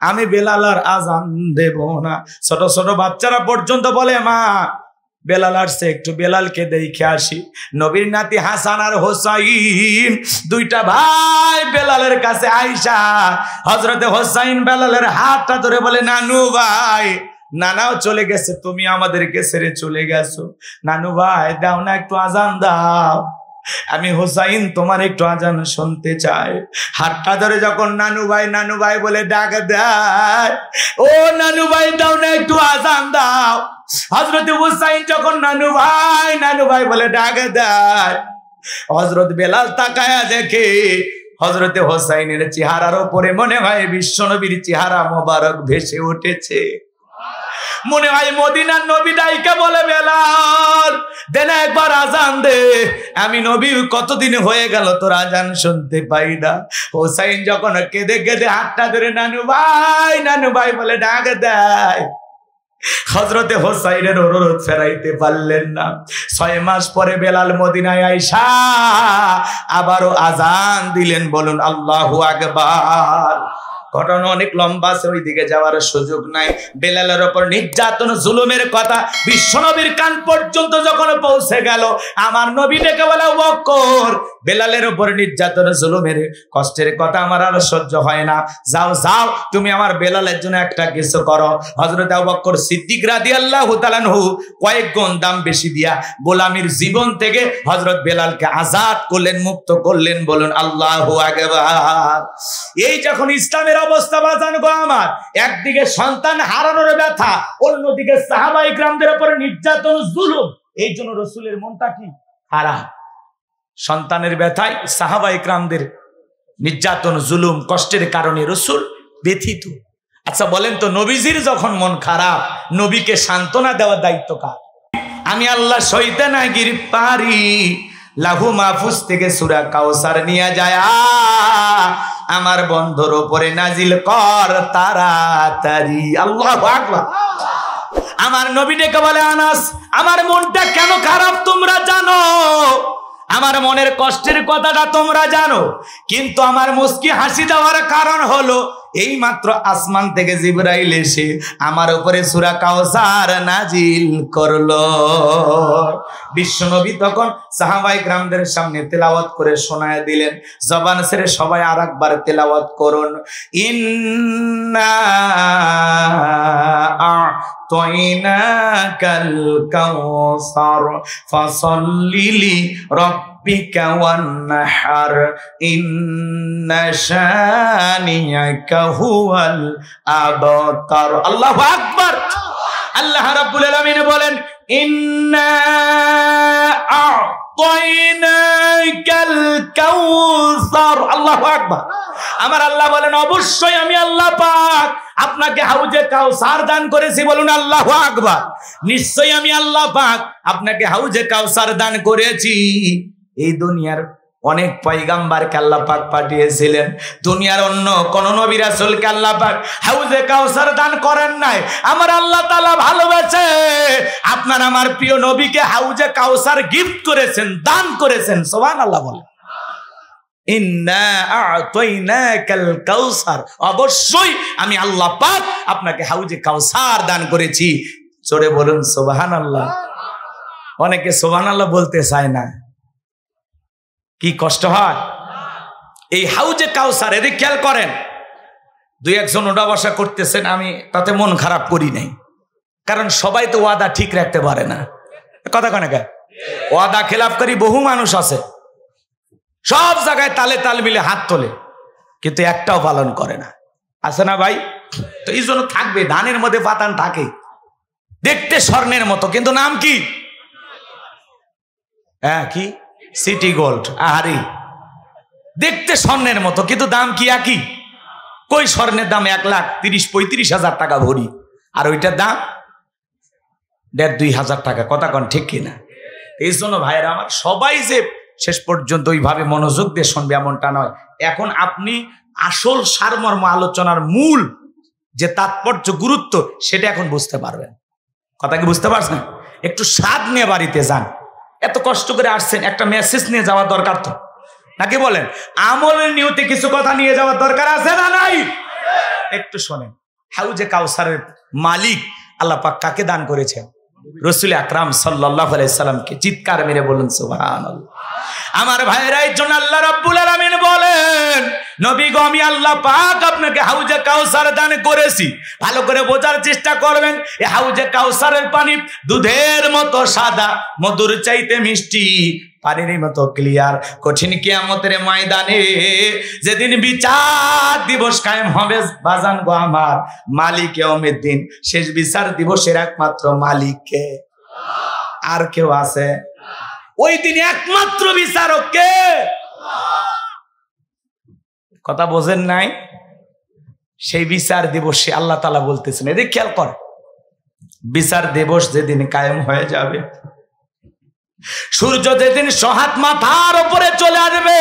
আমি বেলাল আর আজান দেব না। ছোট ছোট বাচ্চারা পর্যন্ত বলে, মা বেলাল আসছে, একটু বেলালকে দেখে আসি। নবীর নাতি হাসান আর হোসাইন দুইটা ভাই বেলালের কাছে আইসা হযরতে হোসাইন বেলালের হাতটা ধরে বলে, নানু ভাই, নানাও চলে গেছে, তুমি আমাদেরকে ছেড়ে চলে গেছো, নানু ভাই দাও না একটু আজান দাও, আমি হোসাইন তোমার একটু আজান শুনতে চাই। হাতটা ধরে যখন নানু ভাই বলে ডাক দেয়, ও নানু ভাই দাও না একটু আজান দাও। হযরত হোসাইন যখন নানু ভাই বলে ডাক দেয়, হযরত বেলাল তাকায়া দেখে হযরতে হোসাইনের চেহারার উপরে মনে হয় বিশ্বনবীর চেহারা মোবারক ভেসে উঠেছে। মনে হয় মদিনার নবী ডাইকা বলে, বেলাল দেন একবার আজান দে, আমি নবী কতদিন হয়ে গেল তোর আজান শুনতে পাই না। হোসাইন যখন কেঁদে কেঁদে হাতটা ধরে নানু ভাই বলে ডাক দেয়, হযরতে হোসাইনের অনুরোধ ফেরাইতে পারলেন না। 6 মাস পরে বেলাল মদিনায় আইসা আবারও আজান দিলেন, বলুন আল্লাহু আকবার। ঘটনা অনেক লম্বা আছে, ওই দিকে যাওয়ার সুযোগ নাই। বেলালের উপর নির্যাতন জুলুমের কথা বিশ্বনবীর কান পর্যন্ত যখন পৌঁছে গেল, আমার নবী ডেকে বলে, আবু বকর, বেলালের উপর নির্যাতন জুলুমের কষ্টের কথা আমার আর সহ্য হয় না, যাও যাও তুমি আমার বেলালের জন্য একটা কিছু করো। হযরত আবু বকর সিদ্দিক রাদিয়াল্লাহু তাআলা আনহু কয়েক গুণ দাম বেশি দিয়া গোলামীর জীবন থেকে হযরত বেলালকে আজাদ করলেন, মুক্ত করলেন, বলুন আল্লাহু আকবার। এই যখন ইসলামের অবস্থা বাজান গো আমার, একদিকে সন্তান হারানোর ব্যথা, অন্যদিকে সাহাবায়ে কিরামদের উপরে নির্যাতন জুলুম, এই জন্য রাসূলের মনটা কি খারাপ। সন্তানের ব্যথায় সাহাবায়ে কিরামদের নির্যাতন জুলুম কষ্টের কারণে রাসূল ব্যথিত। আচ্ছা বলেন তো, নবীজির যখন মন খারাপ, নবীকে সান্ত্বনা দেওয়ার দায়িত্ব কার? আমি আল্লাহ সইতে না গিরপারি, লাহু মাহফুজ থেকে সূরা কাউসার নিয়ে যায়, আমার বন্ধুর উপরে নাজিল কর তাড়াতাড়ি। আল্লাহু আকবার। আমার নবী ডেকে বলে, আনাস আমার মনটা কেন খারাপ তোমরা জানো, আমার মনের কষ্টের কথাটা তোমরা জানো, কিন্তু আমার মুস্কি হাসি দেওয়ার কারণ হলো এই মাত্র আসমান থেকে জিবরাইল এসে আমার উপরে সূরা কাউসার নাজিল করলো। বিশ্বনবী তখন সাহাবায়ে কিরামদের সামনে তেলাওয়াত করে শোনায় দিলেন, জবান ছেড়ে সবাই আরেকবার তেলাওয়াত করুন, ইন্না আ'তাইনাকাল কাউসার ফাসাল্লি লিরাব্বিকা ওয়ানহার ইন্না শানিয়াকা হুয়াল আবতার। আল্লাহু আকবার। আল্লাহ রাব্বুল আলামিন বলেন, ইন্না আ'তাইনাকাল কাউসার। আল্লাহু আকবার। আমার আল্লাহ বলেন, অবশ্যই আমি আল্লাহ পাক আপনাকে হাউজে কাউসার দান করেছি, বলুন আল্লাহু আকবার। নিশ্চয়ই আমি আল্লাহ পাক আপনাকে হাউজে কাউসার দান করেছি। এই দুনিয়ার অনেক পয়গাম্বারকে আল্লাহ পাক পাঠিয়েছিলেন, দুনিয়ার অন্য কোন নবী রাসূলকে আল্লাহ পাক হাউজে কাউসার দান করেন নাই। আমার আল্লাহ তাআলা ভালোবেসে আপনার আমার প্রিয় নবীকে হাউজে কাউসার গিফট করেছেন, দান করেছেন। সুবহানাল্লাহ বলেন, ইন্না আ'তাইনাকাল কাউসার, অবশ্যই আমি আল্লাহ পাক আপনাকে হাউজে কাউসার দান করেছি। জোরে বলুন সুবহানাল্লাহ। অনেকে সুবহানাল্লাহ বলতে চায় না, কি কষ্ট হয়। এই হাউজে কাউসার, এদিকে খেয়াল করেন, দুই একজন ওটা বসা করতেছেন, আমি তাতে মন খারাপ করি নাই, কারণ সবাই তো ওয়াদা ঠিক রাখতে পারে না। কথা কনে ওয়াদা খেলাফ করি বহু মানুষ আছে, সব জায়গায় তালে তাল মিলে হাত তোলে, কিন্তু একটাও পালন করে না, আছে না ভাই? তো এই জন্য থাকবে, ধানের মধ্যে পাতান থাকে, দেখতে স্বর্ণের মতো, কিন্তু নাম কি? হ্যাঁ, কি সিটি গোল্ড। আরে দেখতে স্বর্ণের মতো, কিন্তু দাম কি একই? কই স্বর্ণের দাম 1,30,000-35,000 টাকা ভরি, আর ওইটার দাম 1,500-2,000 টাকা। কথা কন ঠিক কিনা? এই জন্য ভাইয়েরা আমার, সবাই যে শেষ পর্যন্ত ওইভাবে মনোযোগ দিয়ে শুনবে এমনটা নয়। এখন আপনি আসল সারমর্ম আলোচনার মূল যে তাৎপর্য, গুরুত্ব, সেটা এখন বুঝতে পারবেন। কথা কি বুঝতে পারছেন? একটু স্বাদ নিয়ে বাড়িতে যান, এত কষ্ট করে আসছেন, একটা মেসেজ নিয়ে যাওয়ার দরকার তো, নাকি বলেন? আমলের নিয়তে কিছু কথা নিয়ে যাওয়ার দরকার আছে না নাই? একটু শোনেন, হাউজে কাউসারের মালিক আল্লাহ পাক কাকে দান করেছেন? রাসূল আকরাম সাল্লাল্লাহু আলাইহি সাল্লামকে। চিৎকার মেরে বলুন সুবহানাল্লাহ। আমার ভাইরা, এই জন্য আল্লাহ রাব্বুল আলামিন বলেন, নবী গো, আমি আল্লাহ পাক আপনাকে হাউজে কাউসার দান করেছি। ভালো করে বোঝার চেষ্টা করবেন, এই হাউজে কাউসারের পানি দুধের মতো সাদা, মধুর চাইতে মিষ্টি, পানির মতো ক্লিয়ার। কঠিন কিয়ামতের ময়দানে যেদিন বিচার দিবস কায়েম হবে বাজান গো আমার, মালিক ইয়াউমিদ্দিন, শেষ বিচার দিবসের একমাত্র মালিক কে? আর কেউ আছে? ওই দিন একমাত্র বিচারক কে? কথা বোঝেন নাই? সেই বিচার দিবসে আল্লাহ তাআলা বলতেছেন, এদিকে খেয়াল কর, বিচার দিবস যেদিন কায়েম হয়ে যাবে, সূর্য যেদিন সহাত মাথার উপরে চলে আসবে,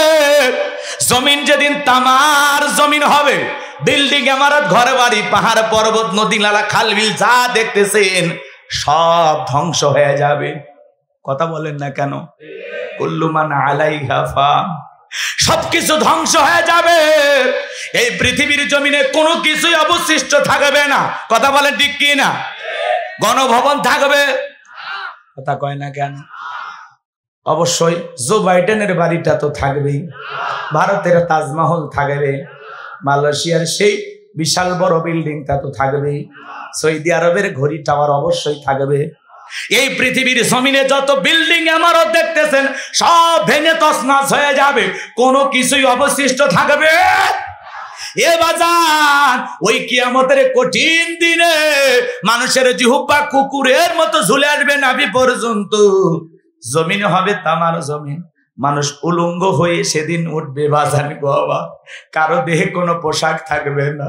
জমিন যেদিন তামার জমিন হবে, বিল্ডিং ইমারত ঘর বাড়ি পাহাড় পর্বত নদী নালা খাল বিল যা দেখতেছেন সব ধ্বংস হয়ে যাবে। কথা বলেন না কেন? কুল্লু মান আলাইহা ফান, সবকিছু ধ্বংস হয়ে যাবে। এই পৃথিবীর জমিনে কোনো কিছুই অবশিষ্ট থাকবে না। কথা বলেন ঠিক কি না? গণভবন থাকবে? কথা কয় না কেন? অবশ্যই জো বাইডেনের বাড়িটা তো থাকবেই, ভারতের তাজমহল থাকবে, মালয়েশিয়ার সেই বিশাল বড় বিল্ডিংটা তো থাকবেই, সৌদি আরবের ঘড়ি টাওয়ার অবশ্যই থাকবে। এই পৃথিবীর জমিনে যত বিল্ডিং ইমারত দেখতেছেন সব ভেঙে তছনছ হয়ে যাবে, কোনো কিছুই অবশিষ্ট থাকবে। এ বাজান, ওই কিয়ামতের কঠিন দিনে মানুষের জিহ্বা কুকুরের মতো ঝুলে আসবে নাভি পর্যন্ত, জমিন হবে তামার জমিন, মানুষ উলঙ্গ হয়ে সেদিন উঠবে বাজান গো বাবা, কারো দেহে কোনো পোশাক থাকবে না।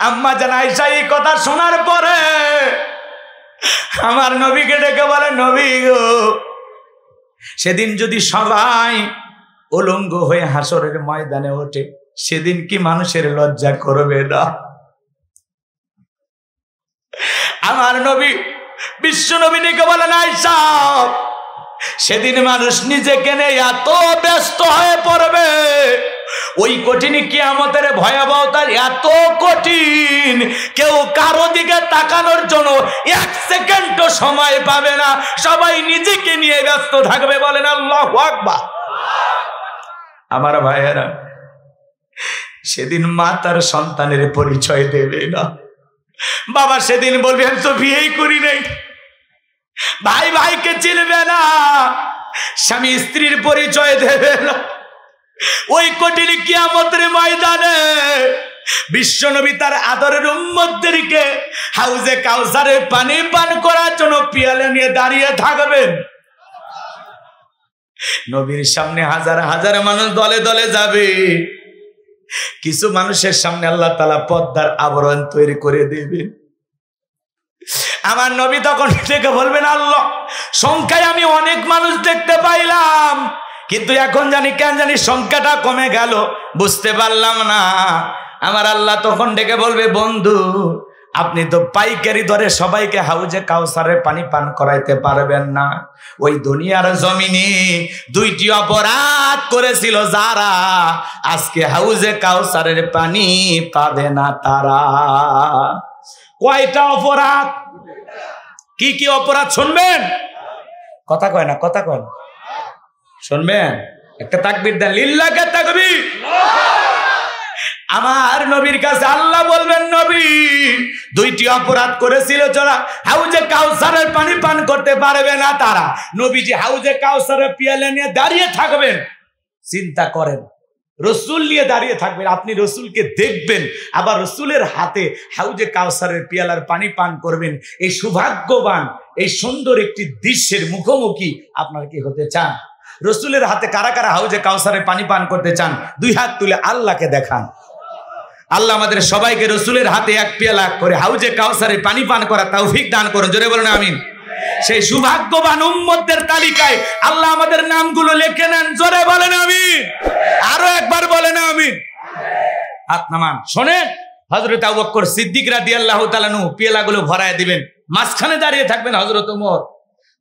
আম্মা জান আয়েশা এই কথা শোনার পরে আমার নবীকে ডেকে বলে, নবী গো, সেদিন যদি সবাই উলঙ্গ হয়ে হাসরের ময়দানে ওঠে, সেদিন কি মানুষের লজ্জা করবে না? আমার নবী বিশ্ব নবী ডেকে বলেন, আয়েশা, সেদিন মানুষ নিজেকে নিয়ে এত ব্যস্ত হয়ে পড়বে, ওই কঠিন কিয়ামতের ভয়াবহতা এত কঠিন, কেউ কারো দিকে তাকানোর জন্য এক সেকেন্ডও সময় পাবে না, সবাই নিজেকে নিয়ে ব্যস্ত থাকবে। বলেন আল্লাহু আকবার। আমার ভাইয়েরা, সেদিন মা তার সন্তানের পরিচয় দেবে না, বাবা সেদিন বলবে আমি তো বিয়েই করি নাই, ভাই ভাইকে চিনবে না, স্বামী স্ত্রীর পরিচয় দেবে না। ওই কঠিন কিয়ামতের ময়দানে বিশ্বনবী তার আদরের উম্মতদেরকে হাউজে কাউসারের পানি পান করার জন্য পিয়ালে নিয়ে দাঁড়িয়ে থাকবেন। নবীর সামনে হাজার হাজার মানুষ দলে দলে যাবে, কিছু মানুষের সামনে আল্লাহ তাআলা পর্দার আবরণ তৈরি করে দেবেন। আমার নবী তখন থেকে বলবেন, আল্লাহ, সংখ্যায় আমি অনেক মানুষ দেখতে পাইলাম, কিন্তু এখন জানি কেন জানি সংখ্যাটা কমে গেল, বুঝতে পারলাম না। আমার আল্লাহ তখন ডেকে বলবে, বন্ধু, আপনি তো পাইকারি দরে সবাইকে হাউজে কাউসারের পানি পান করাইতে পারবেন না। ওই দুনিয়ার জমিনে দুইটি অপরাধ করেছিল যারা, আজকে হাউজে কাউসারের পানি পাবে না তারা। কয়টা অপরাধ? কি কি অপরাধ শুনবেন? কথা কয় না, কথা কয় না, শুনবেন? একটা তাকবীর দেন, লিল্লাহি তাকবীর। আমার নবীর কাছে আল্লাহ বলবেন, নবী দুইটি অপরাধ করেছিল যারা হাউজে কাউসারের পানি পান করতে পারবে না তারা। নবীজি হাউজে কাউসারের পিয়ালা নিয়ে দাঁড়িয়ে থাকবেন, চিন্তা করেন, রসুল নিয়ে দাঁড়িয়ে থাকবেন, আপনি রসুলকে দেখবেন, আবার রসুলের হাতে হাউজে কাউসারের পিয়ালার পানি পান করবেন। এই সৌভাগ্যবান, এই সুন্দর একটি দৃশ্যের মুখোমুখি আপনারা কি হতে চান? রসুলের হাতে কারা কারা হাউজে কাউসারের পানি পান করতে চান? দুই হাত তুলে আল্লাহকে দেখান। আল্লাহ আমাদের সবাইকে রসুলের হাতে এক পেয়ালা করে হাউজে কাউসারে পানি পান করা তৌফিক দান করুন। জোরে বলুন আমিন। সেই সৌভাগ্যবান উম্মতদের তালিকায় আল্লাহ আমাদের নামগুলো লিখে নেন। জোরে বলেন আমিন। আরো একবার বলেন আমিন। হাত নামান। শোনেন, হযরত আবু বকর সিদ্দিক রাদিয়াল্লাহু তাআলা আনহু পেয়ালাগুলো ভরায় দিবেন, মাঝখানে দাঁড়িয়ে থাকবেন হযরত ওমর।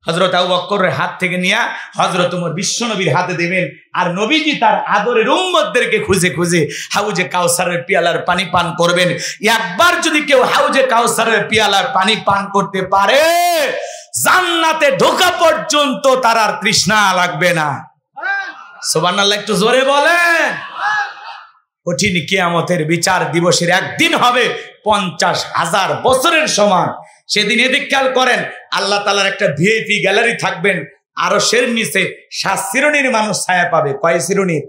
হযরত আবু বকরের হাত থেকে নিয়ে হযরত ওমর বিশ্বনবীর হাতে দেবেন, আর নবীজি তার আদরের উম্মতদেরকে খুঁজে খুঁজে হাউজে কাউসারের পিয়ালার পানি পান করবেন। একবার যদি কেউ হাউজে কাউসারের পিয়ালার পানি পান করতে পারে, জান্নাতে ঢোকা পর্যন্ত তার আর তৃষ্ণা লাগবে না। সুবহানাল্লাহ, একটু জোরে বলেন। কঠিন কিয়ামতের বিচার দিবসের একদিন হবে 50,000 বছরের সমান। সেদিন এদিক খেয়াল করেন, আল্লাহ তাআলার একটা ভিআইপি গ্যালারি থাকবেন, আরশের নিচে 7 শ্রেণীর মানুষ ছায়া পাবে। কয় শ্রেণীর?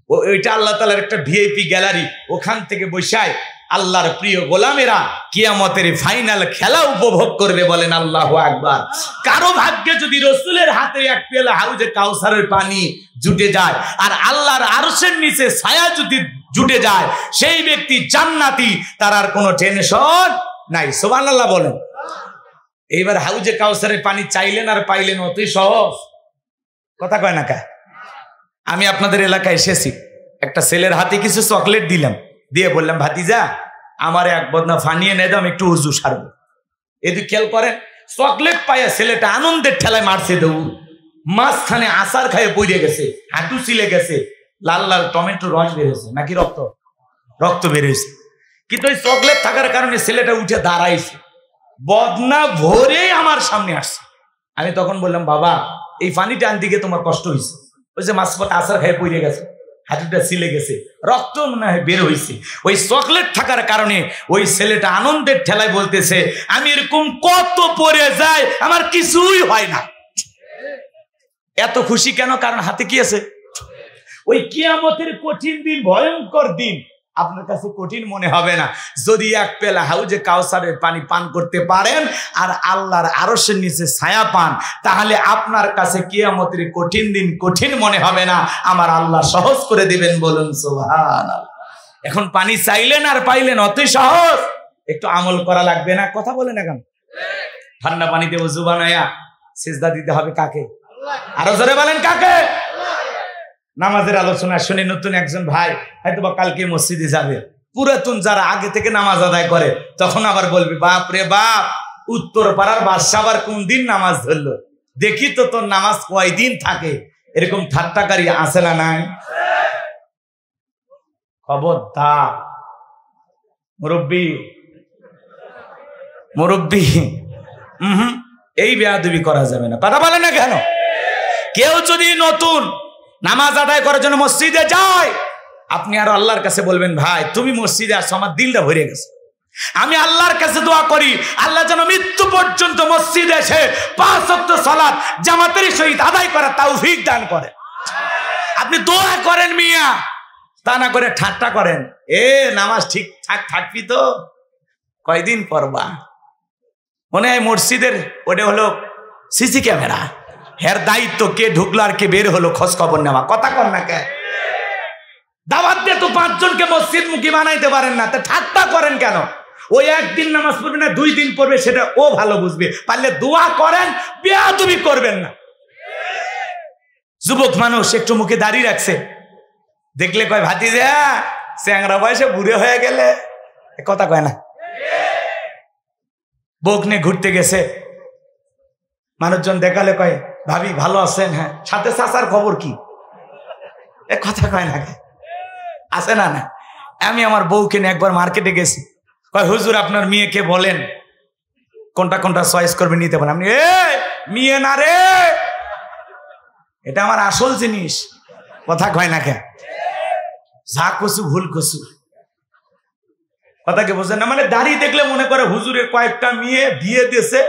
ওইটা আল্লাহ তাআলার একটা ভিআইপি গ্যালারি। ওখান থেকে বসায় আল্লাহর প্রিয় গোলামেরা কিয়ামতের ফাইনাল খেলা উপভোগ করবে। বলেন আল্লাহু আকবার। কারো ভাগ্যে যদি রসুলের হাতে এক পেয়ালা হাউজে কাউসারের পানি জুটে যায়, আর আল্লাহর আরশের নিচে ছায়া যদি জুটে যায়, সেই ব্যক্তি জান্নাতি, তার আর কোনো টেনশন নাই। সুবহানাল্লাহ বলেন। এইবার হাউজে কাউসারের পানি চাইলেন আর পাইলেন, অতই সহজ। কথা কয় না কা? আমি আপনাদের এলাকায় এসেছি, একটা ছেলের হাতে কিছু চকলেট দিলাম, দিয়ে বললাম, ভাতিজা আমার এক বদনা ফানিয়ে নেই দাম, একটু উজু সারবো। এদিকে খেয়াল করেন, চকলেট পাইয়া ছেলেটা আনন্দের ঠেলায় মারছে দৌড়, মাঝখানে আচার খাইয়ে পড়ে গেছে, হাঁটু ছিলে গেছে, লাল লাল টমেটো রস বেরিয়েছে, নাকি রক্ত রক্ত বেরিয়েছে। কিন্তু ওই চকলেট থাকার কারণে ছেলেটা উঠে দাঁড়াইছে, বদনা ভরে আমার সামনে আসছে। আমি তখন বললাম, বাবা এই পানিটা আনতে গিয়ে তোমার কষ্ট হয়েছে, ওই যে মাঝপথে আচার খাইয়ে পড়ে গেছে, হাঁটুটা ছিলে গেছে, রক্ত মনে হয় বের হয়েছে। ওই চকলেট থাকার কারণে ওই ছেলেটা আনন্দের ঠেলায় বলতেছে, আমি এরকম কত পড়ে যাই, আমার কিছুই হয় না। এত খুশি কেন? কারণ হাতে কি আছে? ওই কিয়ামতের কঠিন দিন, ভয়ঙ্কর দিন আপনার কাছে কঠিন মনে হবে না যদি এক পেলা হাউজে কাউসারের পানি পান করতে পারেন আর আল্লাহর আরশের নিচে ছায়া পান, তাহলে আপনার কাছে কিয়ামতের কঠিন দিন কঠিন মনে হবে না, আমার আল্লাহ সহজ করে দিবেন। বলুন সুবহানাল্লাহ। এখন পানি চাইলেন আর পাইলেন, অতই সহজ। একটু আমল করা লাগবে না? কথা বলেন এখন। ঠান্ডা পানিতে ওযু বানায়া সিজদা দিতে হবে কাকে? আরো জোরে বলেন কাকে? নামাজের আলোচনা শুনে নতুন একজন ভাই হয়তোবা কালকে মসজিদে যাবে, পুরাতন যারা আগে থেকে নামাজ আদায় করে তখন আবার বলবে, বাপ রে বাপ, উত্তর পাড়ার বাদশা আবার কোন দিন নামাজ ধরলো, দেখি তো তোর নামাজ কয়দিন থাকে। এরকম ঠাট্টাকারী আছে না নাই? খবরদার মুরব্বী মুরব্বী, এই বেয়াদবি করা যাবে না। কথা বলে না কেন? কেউ যদি নতুন নামাজ আদায় করার জন্য মসজিদে যায়, আপনি আর আল্লাহর কাছে বলবেন, ভাই তুমি মসজিদে আসো, আমার দিলটা ভরে গেছে, আমি আল্লাহর কাছে দোয়া করি আল্লাহ যেন মৃত্যু পর্যন্ত মসজিদে এসে 5 ওয়াক্ত সালাত জামাতের সহিত আদায় করার তৌফিক দান করে। আপনি দোয়া করেন মিয়া, তা না করে ঠাট্টা করেন, নামাজ ঠিকঠাক থাকবি তো, কয়দিন পড়বা। মনে হয় মসজিদের ওটা হলো সিসি ক্যামেরা, এর দায়িত্ব কে ঢুকলো আর কে বের হলো খোঁজ খবর নেওয়া। কথা কর না কে? দাওয়াত দিয়ে তো 5 জনকে মসজিদ মুখী বানাইতে পারেন না, তা ঠাট্টা করেন কেন? ওই একদিন নামাজ পড়বে না 2 দিন পড়বে, সেটা ও ভালো বুঝবে। পারলে দোয়া করেন, বেয়াদবি করবেন না। যুবক মানুষ একটু মুখে দাঁড়িয়ে রাখছে, দেখলে কয়, ভাতিজা চ্যাংরা বয়সে বুড়ে হয়ে গেলে, কথা কয় না। বউক নিয়ে ঘুরতে গেছে, মানুষজন দেখালে কয়, ভাবি ভালো আছেন? হ্যাঁ। সাথে চাচার খবর কি? কথা কয় না, আছে না? না। আমি আমার বউকে নিয়ে একবার মার্কেটে গেছি, কয় হুজুর আপনার মেয়েকে বলেন কোনটা কোনটা চয়েস করবে নিতে বলেন। আপনি মেয়ে না রে, এটা আমার আসল জিনিস, কথা কয় না কে, যা কসু ভুল কসু, কথা কে বোঝেন না? মানে দাড়ি দেখলে মনে করে হুজুরের কয়েকটা মেয়ে বিয়ে দিয়েছে,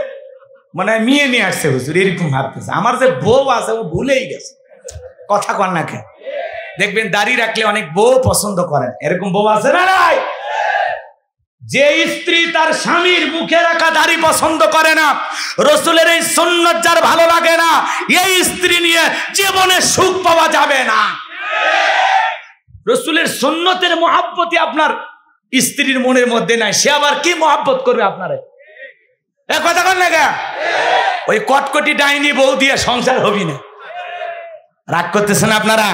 মানে মেয়ে নিয়ে আসছে হুজুর, এরকম ভাবতেছে। আমার যে বউ আছে ও ভুলেই গেছে, কথা কন না কে? দেখবেন দাড়ি রাখলে অনেক বউ পছন্দ করেন, এরকম বউ আছে না নাই? যে স্ত্রী তার স্বামীর মুখে রাখা দাড়ি পছন্দ করে না, রসুলের এই সুন্নাত যার ভালো লাগে না, এই স্ত্রী নিয়ে জীবনে সুখ পাওয়া যাবে না। রসুলের সুন্নতের মহাব্বতই আপনার স্ত্রীর মনের মধ্যে নাই, সে আবার কি মহাব্বত করবে আপনারে? এ কথা কন না কে? ওই কটকটি ডাইনি বউ দিয়ে সংসার হবি না। রাগ করতেছেন আপনারা?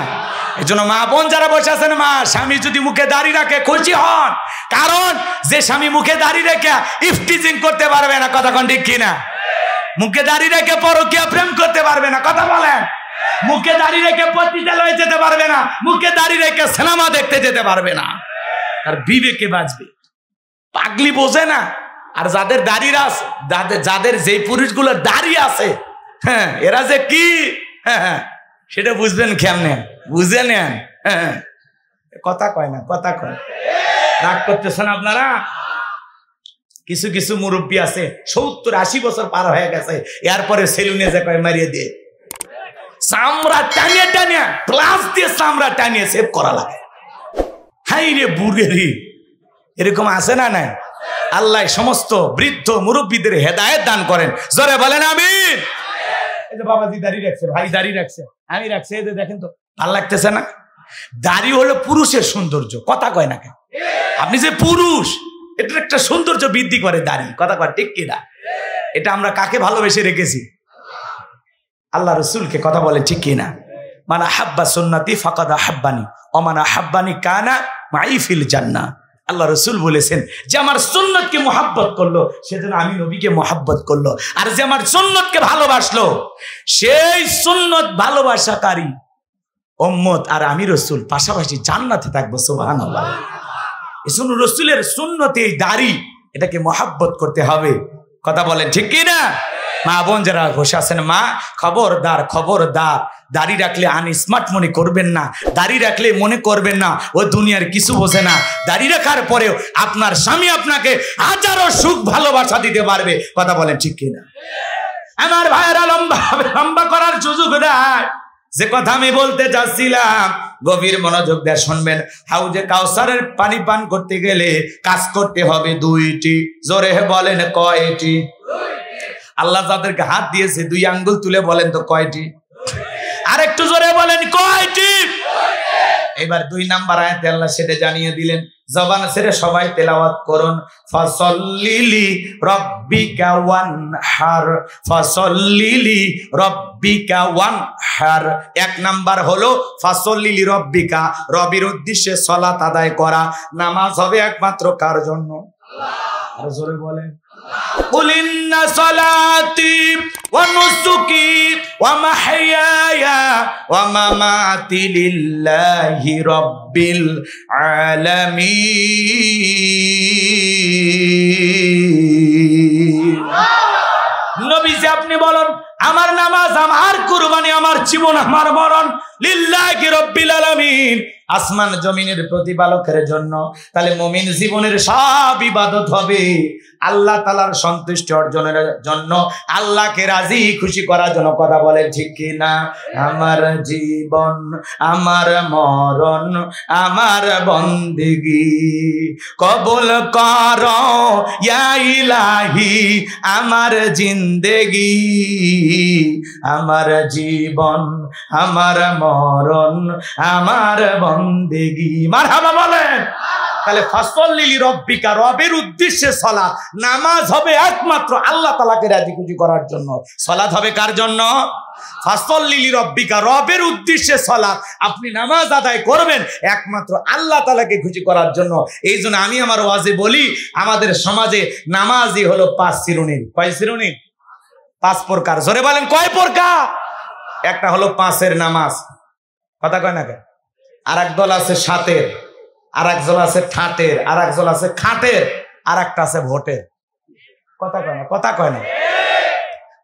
এই জন্য মা বোন যারা বসে আছেন, মা স্বামী যদি মুখে দাড়ি রাখে খুশি হন, কারণ যে স্বামী মুখে দাড়ি রেখে ইফটিজিং করতে পারবে না, কথা কোন ঠিক কিনা? মুখে দাড়ি রেখে পরকীয়া প্রেম করতে পারবে না, কথা বলেন? মুখে দাড়ি রেখে পতিতালয়ে যেতে পারবে না, মুখে দাড়ি রেখে সিনেমা দেখতে যেতে পারবে না, আর বিবেকে বাঁচবে। পাগলি বোঝে না। আর যাদের দাড়ি আছে, যাদের যে পুরুষগুলোর দাড়ি আছে, হ্যাঁ এরা যে কি, হ্যাঁ সেটা বুঝবেন কেমনে, বুঝে নেন। হ্যাঁ কথা কয় না, কথা কয়। রাগ করতেছেন আপনারা? কিছু কিছু মুরব্বী আছে 70-80 বছর পার হয়ে গেছে, এরপরে সেলুনে যে কয় মারিয়ে দিয়ে চামড়া টানিয়ে টানিয়ে প্লাস দিয়ে চামড়া টানিয়ে সেভ করা লাগে। হাই রে বুড়েরি, এরকম আছে না নাই? আল্লাহ সমস্ত বৃদ্ধ মুরব্বীদের হেদায়েত দান করেন, জোরে বলেন আমিন। এই যে বাবাজি দাঁড়িয়ে রাখছে, ভাই দাঁড়িয়ে রাখছে, আমি রাখছি, এই যে দেখেন তো ভালো লাগতেছে না? দাড়ি হলো পুরুষের সৌন্দর্য, কথা কয় না কেন? আপনি যে পুরুষ, এটা একটা সৌন্দর্য বৃদ্ধি করে দাড়ি, কথা কয় ঠিক কিনা? এটা আমরা কাকে ভালোবেসে রেখেছি? আল্লাহ রসুলকে, কথা বলে ঠিক কিনা? মানা হাব্বা সুন্নতি ফাকাদ হাব্বানি ওমানা হাব্বানি কানা মাই ফিল জান্নাহ। আল্লাহ রসুল বলেছেন যে আমার সুন্নতকে মোহাব্বত করলো, সেজন্য আমি নবীকে মোহাব্বত করলো, আর যে আমার সুন্নতকে ভালোবাসলো, সেই সুন্নত ভালোবাসাকারী উম্মত আর আমি রসুল পাশাপাশি জান্নাতে থাকবো। সুবহানাল্লাহ। এজন্য রসুলের সুন্নতে এই দাড়ি, এটাকে মোহাব্বত করতে হবে, কথা বলেন ঠিক কিনা? মা বোন যারা বসে আছেন, মা খবরদার খবরদার, দাড়ি রাখলে আনস্মার্ট মনে করবেন না, দাড়ি রাখলে মনে করবেন না ও দুনিয়ার কিছু বোঝে না। দাড়ি রাখার পরেও আপনার স্বামী আপনাকে হাজারো সুখ ভালোবাসা দিতে পারবে, কথা বলেন ঠিক কিনা? আমার ভাইয়েরা লম্বা করার সুযোগ দেয়। যে কথা আমি বলতে চাচ্ছিলাম, গভীর মনোযোগ দিয়ে শুনবেন। হাউজে কাউসারের পানি পান করতে গেলে কাজ করতে হবে দুইটি, জোরে বলেন কয়টি? আল্লাহ যাদেরকে হাত দিয়েছে 2 আঙ্গুল তুলে বলেন তো কয়টি? আর একটু জোরে বলেন কয়টি? এবার 2 নাম্বার আয়াতে আল্লাহ সেটা জানিয়ে দিলেন, জবান ছেড়ে সবাই তেলাওয়াত করুন। ফাসাল্লিলি রাব্বিকা ওয়ানহার, ফাসাল্লিলি রাব্বিকা ওয়ানহার। 1 নাম্বার হলো ফাসাল্লিলি রাব্বিকা, রবের উদ্দেশ্যে সালাত আদায় করা। নামাজ হবে একমাত্র কার জন্য? আল্লাহ। আর জোরে বলেন, قل إن صلاتي ونسكي ومحياي ومماتي لله رب العالمين। নবীজি আপনি বলেন, আমার নামাজ, আমার কুরবানি, আমার জীবন, আমার মরণ লিল্লাহি রাব্বিল আলামিন, আসমান জমিনের প্রতিপালকের জন্য। তাহলে মুমিন জীবনের সব ইবাদত হবে আল্লাহ তাআলার সন্তুষ্টি অর্জনের জন্য, আল্লাহকে রাজি খুশি করার জন্য, কথা বলে ঠিক কিনা? আমার জীবন, আমার মরণ, আমার বন্দেগী কবুল কর ইয়া ইলাহি, আমার জিন্দেগি, আমার জীবন, আমার মরণ, আমার বন্দেগী। মারহাবা বলেন। তাহলে ফাসাল্লিলি রাব্বিকা, রবের উদ্দেশ্যে সালাত, নামাজ হবে একমাত্র আল্লাহ তাআলাকে রাজি খুশি করার জন্য। সালাত হবে কার জন্য? ফাসাল্লিলি রাব্বিকা, রবের উদ্দেশ্যে সালাত, আপনি নামাজ আদায় করবেন একমাত্র আল্লাহ তাআলাকে খুশি করার জন্য। এই জন্য আমি আমার ওয়াজে বলি, আমাদের সমাজে নামাজই হলো 5 শ্রেণীর। কয় শ্রেণীর? 5 প্রকার। জোরে বলেন কয় প্রকার? একটা হলো 5-এর নামাজ, কথা কয় না? আর এক দল আছে 7-এর, আর এক দল আছে ঠাটের, আর এক দল আছে খাটের, আর একটা আছে ভোটের। কথা কয় না, কথা কয় না।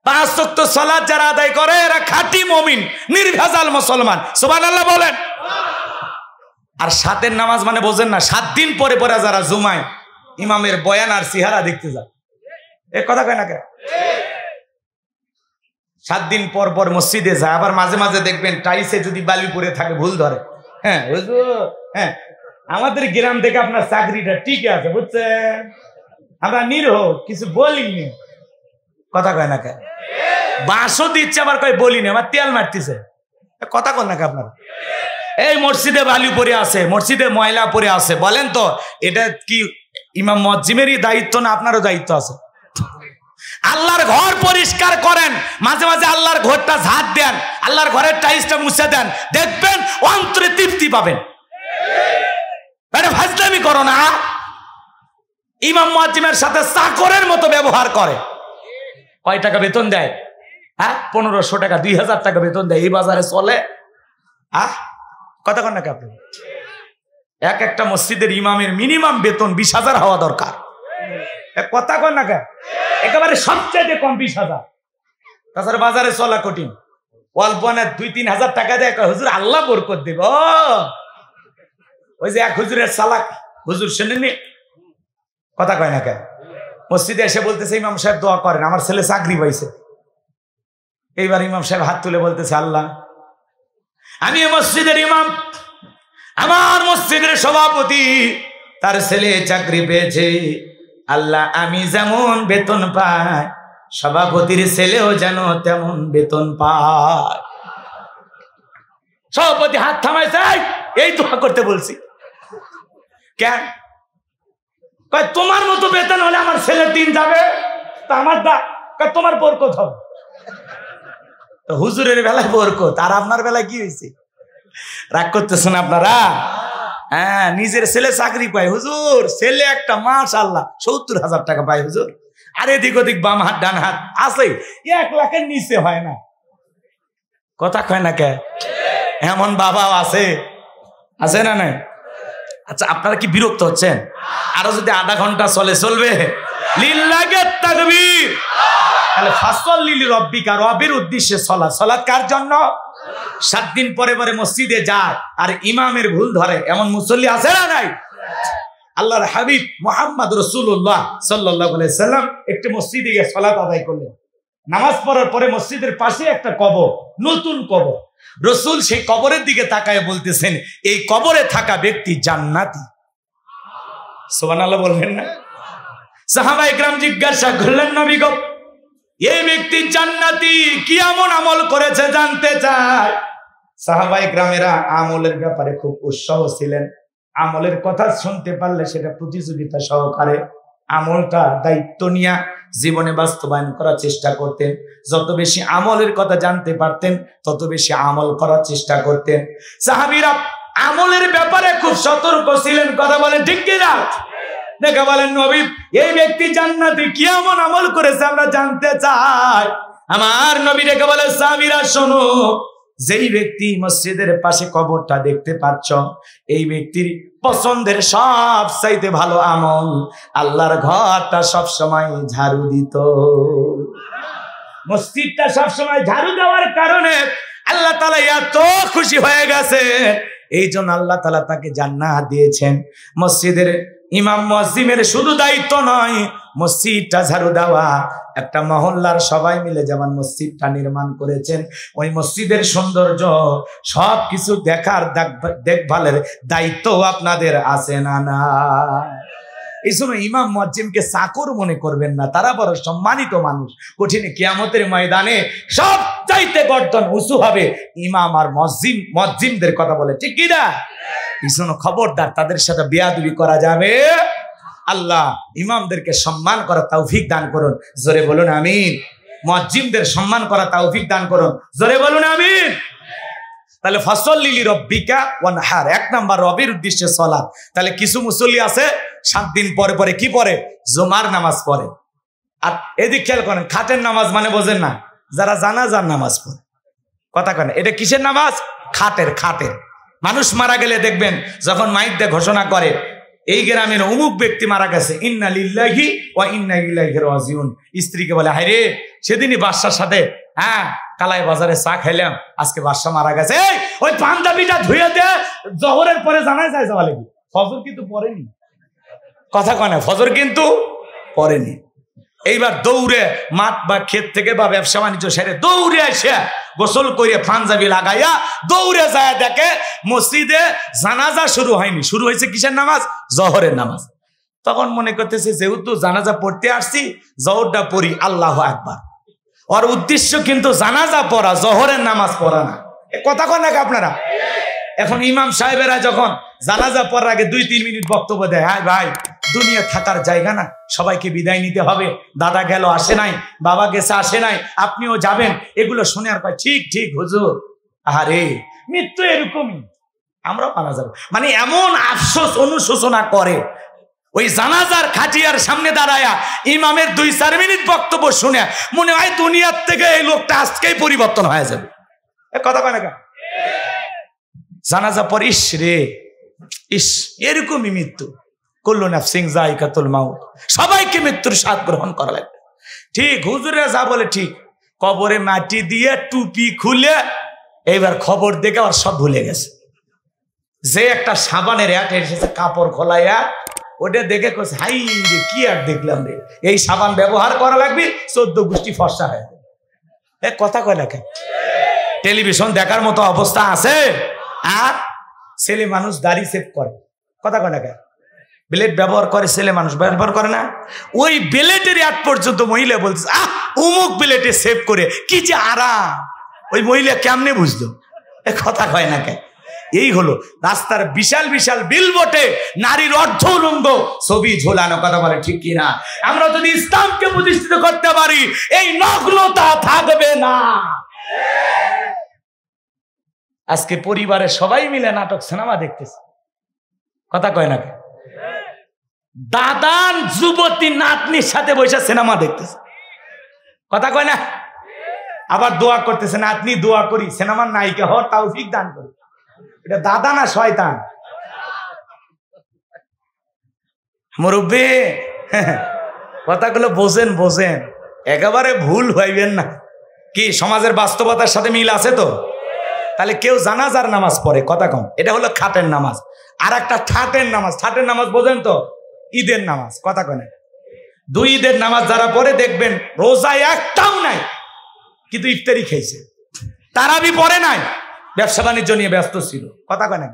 5 ওয়াক্ত সালাত যারা আদায় করে এরা খাঁটি মুমিন, নির্ভেজাল মুসলমান। সুবহানাল্লাহ বলেন। আর 7 নামাজ মানে বোঝেন না, 7 দিন পরে পরে যারা জুমায় ইমামের বয়ান আর সিহারা দেখতে যায়, এ কথা কয় না কে? 7 দিন পর পর মসজিদে যায়, আবার মাঝে মাঝে দেখবেন টাইসে যদি বালি পরে থাকে ভুল ধরে। হ্যাঁ হ্যাঁ, আমাদের গ্রাম থেকে আপনার চাকরিটা টিকে আছে, বুঝছেন? আমরা নিরহ কিছু বলিনি, কথা কয় না কে? বাঁশও দিচ্ছে আবার কয় বলিনি, আমার তেল মারতেছে, কথা কয় না কে আপনার? এই মসজিদে বালি পরে আছে, মসজিদে ময়লা পরে আছে, বলেন তো এটা কি ইমাম মুয়াজ্জিমেরই দায়িত্ব না আপনারও দায়িত্ব আছে? আল্লাহর ঘর পরিষ্কার করেন, মাঝে মাঝে আল্লাহর ঘরটা ঝাড় দেন, আল্লাহর ঘরের টাইলসটা মুছে দেন, দেখবেন অন্তরে তৃপ্তি পাবেন। এটা ফাজলামি করো না। ইমাম মুয়াজ্জিমের সাথে চাকরের মতো ব্যবহার করে। কয় টাকা বেতন দেয়? হ্যাঁ, 1500 টাকা, 2000 টাকা বেতন দেয়। এই বাজারে চলে? কথা কন না আপনি? একটা মসজিদের ইমামের মিনিমাম বেতন 20,000 হওয়া দরকার। কথা কন না কে? একেবারে সবচেয়ে কম 20,000। তাছাড়া বাজারে চলা কঠিন। অল্প না 2-3 হাজার টাকা দেয়, হুজুর আল্লাহ বরকত দেব। ওই যে এক হুজুরের সালাক হুজুর শুনেনি, কথা কয় না কে? মসজিদে এসে বলতেছে ইমাম সাহেব দোয়া করেন, আমার ছেলে চাকরি পাইছে। এইবার ইমাম সাহেব হাত তুলে বলতেছে, আল্লাহ আমি মসজিদের ইমাম, আমার মসজিদের সভাপতি, তার ছেলে চাকরি পেয়েছে। আল্লাহ আমি যেমন বেতন পাই, সভাপতির ছেলেও যেন তেমন বেতন পায়। সভাপতি হাত থামাইছে, এই দোয়া করতে বলছি কেন? তোমার মতো বেতন হলে আমার ছেলের দিন যাবে, তা আমার তোমার বরকত হবে। হুজুরের বেলায় বরকত, আর আপনার বেলায় কি হয়েছে? রাগ করতেছেন আপনারা? হ্যাঁ, নিজের ছেলে চাকরি পায়, হুজুর ছেলে একটা মাশাআল্লাহ 70,000 টাকা পায় হুজুর, আর এদিক ওদিক বাম হাত ডান হাত আছে, 1 লাখের নিচে হয় না। কথা কয় না কে? এমন বাবাও আছে, আছে না নাই? আচ্ছা, আপনারা কি বিরক্ত হচ্ছেন? আরো যদি আধা ঘন্টা চলবে। লিল্লাহি তাকবীর। তাহলে ফাসল্লি লিরাব্বিকা, রবের উদ্দেশ্যে সালাত। সালাত কার জন্য? 7 দিন পরে পরে মসজিদে যায় আর ইমামের ভুল ধরে, এমন মুসল্লি আছে না নাই? আল্লাহর হাবিব মুহাম্মদ রাসূলুল্লাহ সাল্লাল্লাহু আলাইহি সাল্লাম একটি মসজিদে গিয়ে সালাত আদায় করলেন। নামাজ পড়ার পরে মসজিদের পাশে একটা কবর, নতুন কবর। রাসূল সেই কবরের দিকে তাকায় বলতেছেন, এই কবরে থাকা ব্যক্তি জান্নাতি। সুবহানাল্লাহ বলবেন না? সাহাবায়ে কেরাম জিজ্ঞাসা করলেন, নবী গো এই ব্যক্তি জান্নাতি, কি এমন আমল করেছে জানতে চায়। সাহাবায়ে কেরামেরা আমলের ব্যাপারে খুব উৎসাহ ছিলেন। আমলের কথা শুনতে পারলে সেটা প্রতিযোগিতা সহকারে আমলটা দায়িত্ব নিয়ে জীবনে বাস্তবায়ন করার চেষ্টা করতেন। যত বেশি আমলের কথা জানতে পারতেন তত বেশি আমল করার চেষ্টা করতেন। সাহাবীরা আমলের ব্যাপারে খুব সতর্ক ছিলেন। কথা বলেন ঠিক কি না? দেখে বলেন, নবী এই ব্যক্তি জান্নাতি, কি এমন আমল করেছে আমরা জানতে চাই। আমার নবী ডেকে বলে, সাহাবীরা শোনো, যেই ব্যক্তি মসজিদের পাশে কবরটা দেখতে পাচ্ছ, এই ব্যক্তির পছন্দের সব চাইতে ভালো আমল আল্লাহর ঘরটা সব সময় ঝাড়ু দিত। মসজিদটা সব সময় ঝাড়ু দেওয়ার কারণে আল্লাহ তাআলা এত খুশি হয়ে গেছে, এই জন্য আল্লাহ তাআলা তাকে জান্নাত দিয়েছেন। মসজিদের ইমাম মুয়াজ্জিমের শুধু দায়িত্ব নয় মসজিদটা ঝাড়ু দেওয়া, একটা মহল্লার সবাই মিলে যেমন মসজিদটা নির্মাণ করেছেন, ওই মসজিদের সৌন্দর্য সবকিছু দেখার দেখভালের দায়িত্ব আপনাদের আছে না? না, এই সময় ইমাম মুয়াজ্জিমকে চাকর মনে করবেন না, তারা বড় সম্মানিত মানুষ। কঠিন কিয়ামতের ময়দানে সব চাইতে গর্দন উঁচু হবে ইমাম আর মুয়াজ্জিমদের কথা বলে, ঠিক কি না? এই জন্য খবরদার, তাদের সাথে বেয়াদবি করা যাবে। আল্লাহ ইমামদেরকে সম্মান করা তৌফিক দান করুন, জোরে বলুন আমিন। মুয়াজ্জিমদের সম্মান করা তৌফিক দান করুন, জোরে বলুন আমিন। তাহলে ফাসল্লি লিরাব্বিকা ওয়ানহার, 1 নাম্বার রবের উদ্দেশ্যে সালাত। তাহলে কিছু মুসল্লি আছে 7 দিন পরে পরে কি পড়ে? জুমার নামাজ পড়ে। আর এদিক খেয়াল করেন, খাটের নামাজ মানে বোঝেন না, যারা জানাজার নামাজ পড়ে। কথা কেন? এটা কিসের নামাজ? খাটের। মানুষ মারা গেলে দেখবেন যখন মাইক দিয়ে ঘোষণা করে, এই গ্রামের অমুক ব্যক্তি মারা গেছে, ইন্না লিল্লাহি ওয়া ইন্না ইলাইহি রাজিউন। স্ত্রীকে বলে, হায় রে, সেদিনই বাদশার সাথে কালাই বাজারে চা খাইলাম, আজকে বাদশা মারা গেছে, ওই পাঞ্জাবিটা ধুয়ে দে, জহরের পরে জানাই যায় যাওয়া লাগবে। ফজর কিন্তু পড়েনি, কথা কয় না, ফজর কিন্তু পড়েনি। এইবার দৌড়ে মাঠ বা ক্ষেত থেকে বা ব্যবসা বাণিজ্য সেরে দৌড়ে এসে গোসল করে পাঞ্জাবি লাগাইয়া দৌড়ে যায়, দেখে মসজিদে জানাজা শুরু হয়নি, শুরু হয়েছে কিসের নামাজ? জহরের নামাজ। তখন মনে করতেছে যেহেতু জানাজা পড়তে আসছি, জহরটা পড়ি, আল্লাহু আকবার। ওর উদ্দেশ্য কিন্তু জানাজা পড়া, জহরের নামাজ পড়া না। কথা কন নাকি আপনারা? এখন ইমাম সাহেবেরা যখন জানাজা পড়ার আগে 2-3 মিনিট বক্তব্য দেয়, হাই ভাই, দুনিয়া থাকার জায়গা না, সবাইকে বিদায় নিতে হবে, দাদা গেল আসে নাই, বাবা গেছে আসে নাই, আপনিও যাবেন, এগুলো শুনে আর কয় ঠিক ঠিক হুজুর, আরে মৃত্যু এরকমই, আমরাও মারা যাবো। মানে এমন আফসোস অনুশোচনা করে, ওই জানাজার খাটিয়ার সামনে দাঁড়ায়া ইমামের 2-4 মিনিট বক্তব্য শুনে মনে হয় দুনিয়ার থেকে এই লোকটা আজকেই পরিবর্তন হয়ে যাবে। কথা কয় না কেন? জানাজা পর ইস রে, ইস এরকমই মৃত্যু, কুল্লু নাফসিন যায়িকাতুল মাউত, সবাইকে মৃত্যুর স্বাদ গ্রহণ করা লাগবে। ঠিক হুজুরে যা বলে ঠিক, কবরে মাটি দিয়ে টুপি খুলে এইবার খবর দেখে আর সব ভুলে গেছে। যে একটা সাবানের অ্যাড এসেছে, কাপড় খোলাইয়া, ওটা দেখে কইছে, হাই রে কি আর দেখলাম রে, এই সাবান ব্যবহার করা লাগবে, 14 গোষ্ঠী ফর্সা হয়ে যাবে। কথা কয় না কেন? টেলিভিশন দেখার মতো অবস্থা আছে? আর ছেলে মানুষ দাড়ি সেভ করে, কথা কয় না কেন? ব্লেড ব্যবহার করে, ছেলে মানুষ ব্যবহার করে না? ওই ব্লেডের আগ পর্যন্ত মহিলা বলছে, অমুক ব্লেডে সেভ করে, কি যে আরাম। ওই মহিলা কেমনে বুঝলো? কথা কয় না কেন? এই হলো রাস্তার বিশাল বিশাল বিলবোর্ডে নারীর অর্ধ উলঙ্গ ছবি ঝোলানো, কথা বলে ঠিক কিনা? আমরা যদি ইসলামকে প্রতিষ্ঠিত করতে পারি, এই নগ্নতা থাকবে না। আজকে পরিবারের সবাই মিলে নাটক সিনেমা দেখতেছে, কথা কয় না কেন? দাদান যুবতী নাতনির সাথে বসে সিনেমা দেখতেছে, কথা কয় না? আবার দোয়া করতেছে, নাতনি দোয়া করি সিনেমার নায়িকা হওয়ার তৌফিক দান করি। এটা দাদা না শয়তান? মুরব্বি কথাগুলো বোঝেন, বোঝেন, একেবারে ভুল হইবেন না। কি সমাজের বাস্তবতার সাথে মিল আছে তো? তাহলে কেউ জানাজার নামাজ পড়ে, কথা কম, এটা হলো খাটের নামাজ। আর একটা ঠাটের নামাজ, ঠাটের নামাজ বোঝেন তো? ঈদের নামাজ, কথা কয় না? 2 ঈদের নামাজ যারা পড়ে দেখবেন রোজা একটাও নাই, কিন্তু ইফতারি খেয়েছে। তারাবি পড়ে নাই, ব্যবসা বাণিজ্য নিয়ে ব্যস্ত ছিল, কথা কয় না?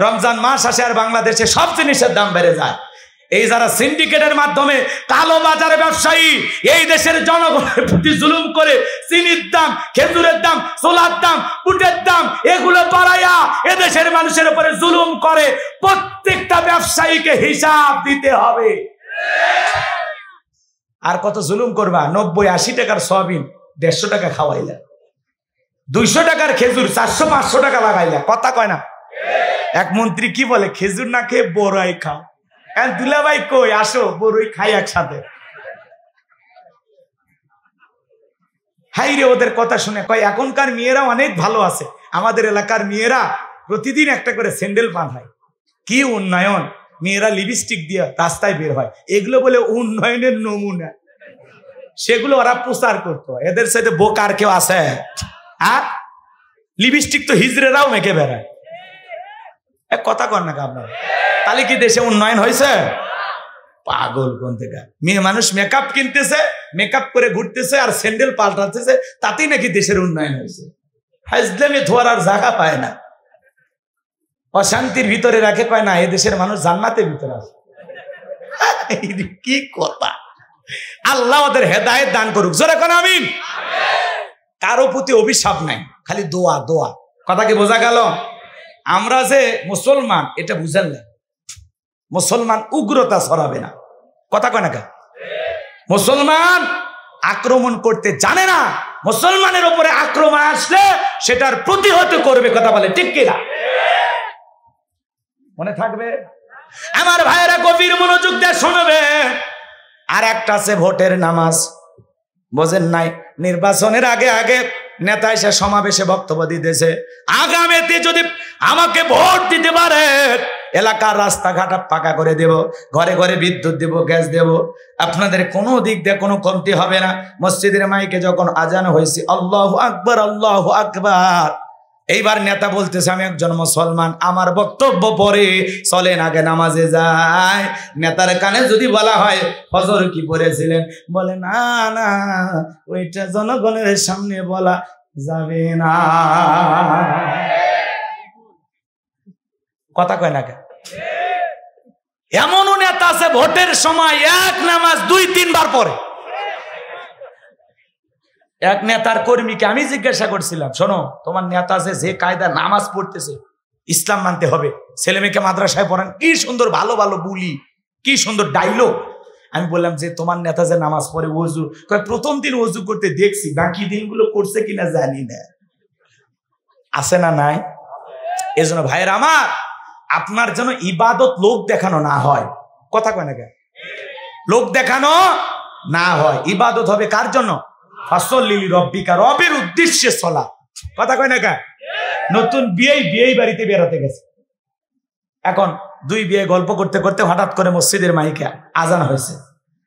রমজান মাস আসে আর বাংলাদেশে সব জিনিসের দাম বেড়ে যায়। এই যারা সিন্ডিকেটের মাধ্যমে কালো বাজারে ব্যবসায়ী এই দেশের জনগণের প্রতি জুলুম করে, চিনির দাম, খেজুরের দাম, ছোলার দাম, বুটের দাম এগুলো বাড়াইয়া এদেশের মানুষের উপরে জুলুম করে, প্রত্যেকটা ব্যবসায়ীকে হিসাব দিতে হবে। আর কত জুলুম করবা? 90-80 টাকার সয়াবিন 150 টাকা খাওয়াইলা, 200 টাকার খেজুর 400-500 টাকা লাগাইলা, কথা কয় না? এক মন্ত্রী কি বলে, খেজুর না খেয়ে বড়াই খাও। দুলা ভাই কই, আসো বড়ই খাই একসাথে। হাই রে, ওদের কথা শুনে কয় এখনকার মেয়েরা অনেক ভালো আছে, আমাদের এলাকার মেয়েরা প্রতিদিন একটা করে স্যান্ডেল পাঠায়। কি উন্নয়ন, মেয়েরা লিপস্টিক দিয়ে রাস্তায় বের হয়, এগুলো বলে উন্নয়নের নমুনা। সেগুলো ওরা প্রচার করতো, এদের সাথে বোকার কেউ আছে? আর লিপস্টিক তো হিজড়েরাও মেখে বেড়ায়, কথা কর না আপনার? তাহলে কি দেশে উন্নয়ন হয়েছে? পাগল কোন থেকে? মেয়ে মানুষ মেকআপ কিনতেছে, মেকআপ করে ঘুরতেছে আর স্যান্ডেল পাল্টাতেছে, তাতেই নাকি দেশের উন্নয়ন হয়েছে। হাজলামে ধোয়ার আর জায়গা পায় না, অশান্তির ভিতরে রাখে, পায় না এদেশের মানুষ জান্নাতের ভিতরে আছে। কি কথা! আল্লাহ ওদের হেদায়েত দান করুক, জোরে কোন আমিন। কারো প্রতি অভিশাপ নাই, খালি দোয়া দোয়া। কথা কি বোঝা গেল? আমরা যে মুসলমান এটা বুঝেন না, মুসলমান উগ্রতা ছড়াবে না, কথা কয় না কেন? মুসলমান আক্রমণ করতে জানে না, মুসলমানের উপরে আক্রমণ আসলে সেটার প্রতিহত করবে, কথা বলে ঠিক কিনা? মনে থাকবে আমার ভাইয়েরা, গভীর মনোযোগ দিয়ে শুনবে। আর একটা আছে ভোটের নামাজ, বোঝেন নাই? নির্বাচনের আগে আগে নেতা এসে সমাবেশে বক্তব্য দিতেছে, আগামীতে যদি আমাকে ভোট দিতে পারে এলাকার রাস্তাঘাট পাকা করে দেব, ঘরে ঘরে বিদ্যুৎ দেব, গ্যাস দেব, আপনাদের কোনো দিক দিয়ে কোনো কমতি হবে না। মসজিদের মাইকে যখন আজান হয়েছে আল্লাহু আকবার আল্লাহু আকবার, এইবার নেতা বলতেছে আমি একজন মুসলমান, আমার বক্তব্য পরে চলেন আগে নামাজে যায়। নেতার কানে যদি বলা হয় ফজর কি পড়েছিলেন, বলে না না ওইটা জনগণের সামনে বলা যাবে না। কথা কয় না কেন? এমনও নেতা আছে ভোটের সময় এক নামাজ 2-3 বার পড়ে। এক নেতার কর্মীকে আমি জিজ্ঞাসা করছিলাম, শোনো তোমার নেতা যে কায়দা নামাজ পড়তেছে, ইসলাম মানতে হবে, ছেলে মেয়েকে মাদ্রাসায় পড়ান, কি সুন্দর ভালো ভালো বুলি, কি সুন্দর ডায়লগ। আমি বললাম যে তোমার নেতা যে নামাজ পড়ে ওযু, প্রথম দিন ওযু করতে দেখছি, বাকি দিনগুলো করছে কিনা জানি না। আছে না নাই? এজন্য ভাইয়ের আমার, আপনার যেন ইবাদত লোক দেখানো না হয়। কথা কয় না কেন? লোক দেখানো না হয়। ইবাদত হবে কার জন্য? ফাসল্লি লিরাব্বিকা, রবের উদ্দেশ্যে সালাত। কথা কয় না কেন? নতুন বিয়ে বাড়িতে বেরোতে গেছে, এখন 2 বিয়ে গল্প করতে করতে হঠাৎ করে মসজিদের মাইকে আজান হয়েছে।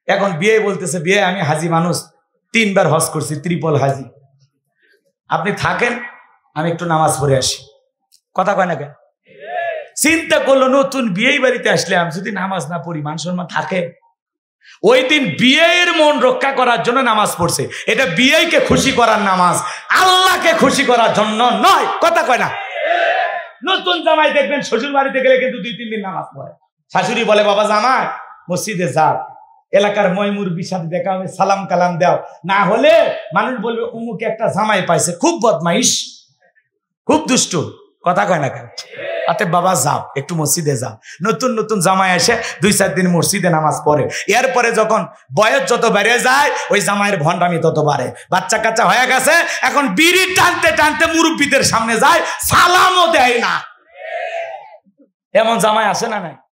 এখন বিয়ে বলতেছে, বিয়ে আমি হাজি মানুষ, 3 বার হজ করছি, ট্রিপল হাজি, আপনি থাকেন আমি একটু নামাজ পড়ে আসি। কথা কয় না কেন? চিন্তা করলো নতুন বিয়ে বাড়িতে আসলে আমি যদি নামাজ না পড়ি মান সম্মান থাকে? ওই দিন বিয়ের মন রক্ষা করার জন্য নামাজ পড়ছে, এটা বিয়েকে খুশি করার নামাজ, আল্লাহকে খুশি করার জন্য নয়। কথা কয় না? নতুন জামাই দেখবেন শ্বশুর বাড়িতে গেলে কিন্তু 2-3 দিন নামাজ পড়ে। শাশুড়ি বলে বাবা জামাই মসজিদে যাও, এলাকার ময়মুর সাথে দেখা হবে, সালাম কালাম দাও, না হলে মানুষ বলবে অমুকে একটা জামাই পাইছে, খুব বদমাইশ, খুব দুষ্টু। কথা কয় না কেন? আতে বাবা যাও একটু মসজিদে যাও। নতুন নতুন জামাই এসে 2-4 দিন মসজিদে নামাজ পড়ে, এরপরে যখন বয়স যত বেড়ে যায় ওই জামাইয়ের ভণ্ডামি তত বাড়ে। বাচ্চা কাচ্চা হয়ে গেছে, এখন বিড়ি টানতে টানতে মুরব্বীদের সামনে যায়, সালামও দেয় না। এমন জামাই আসে না নাই?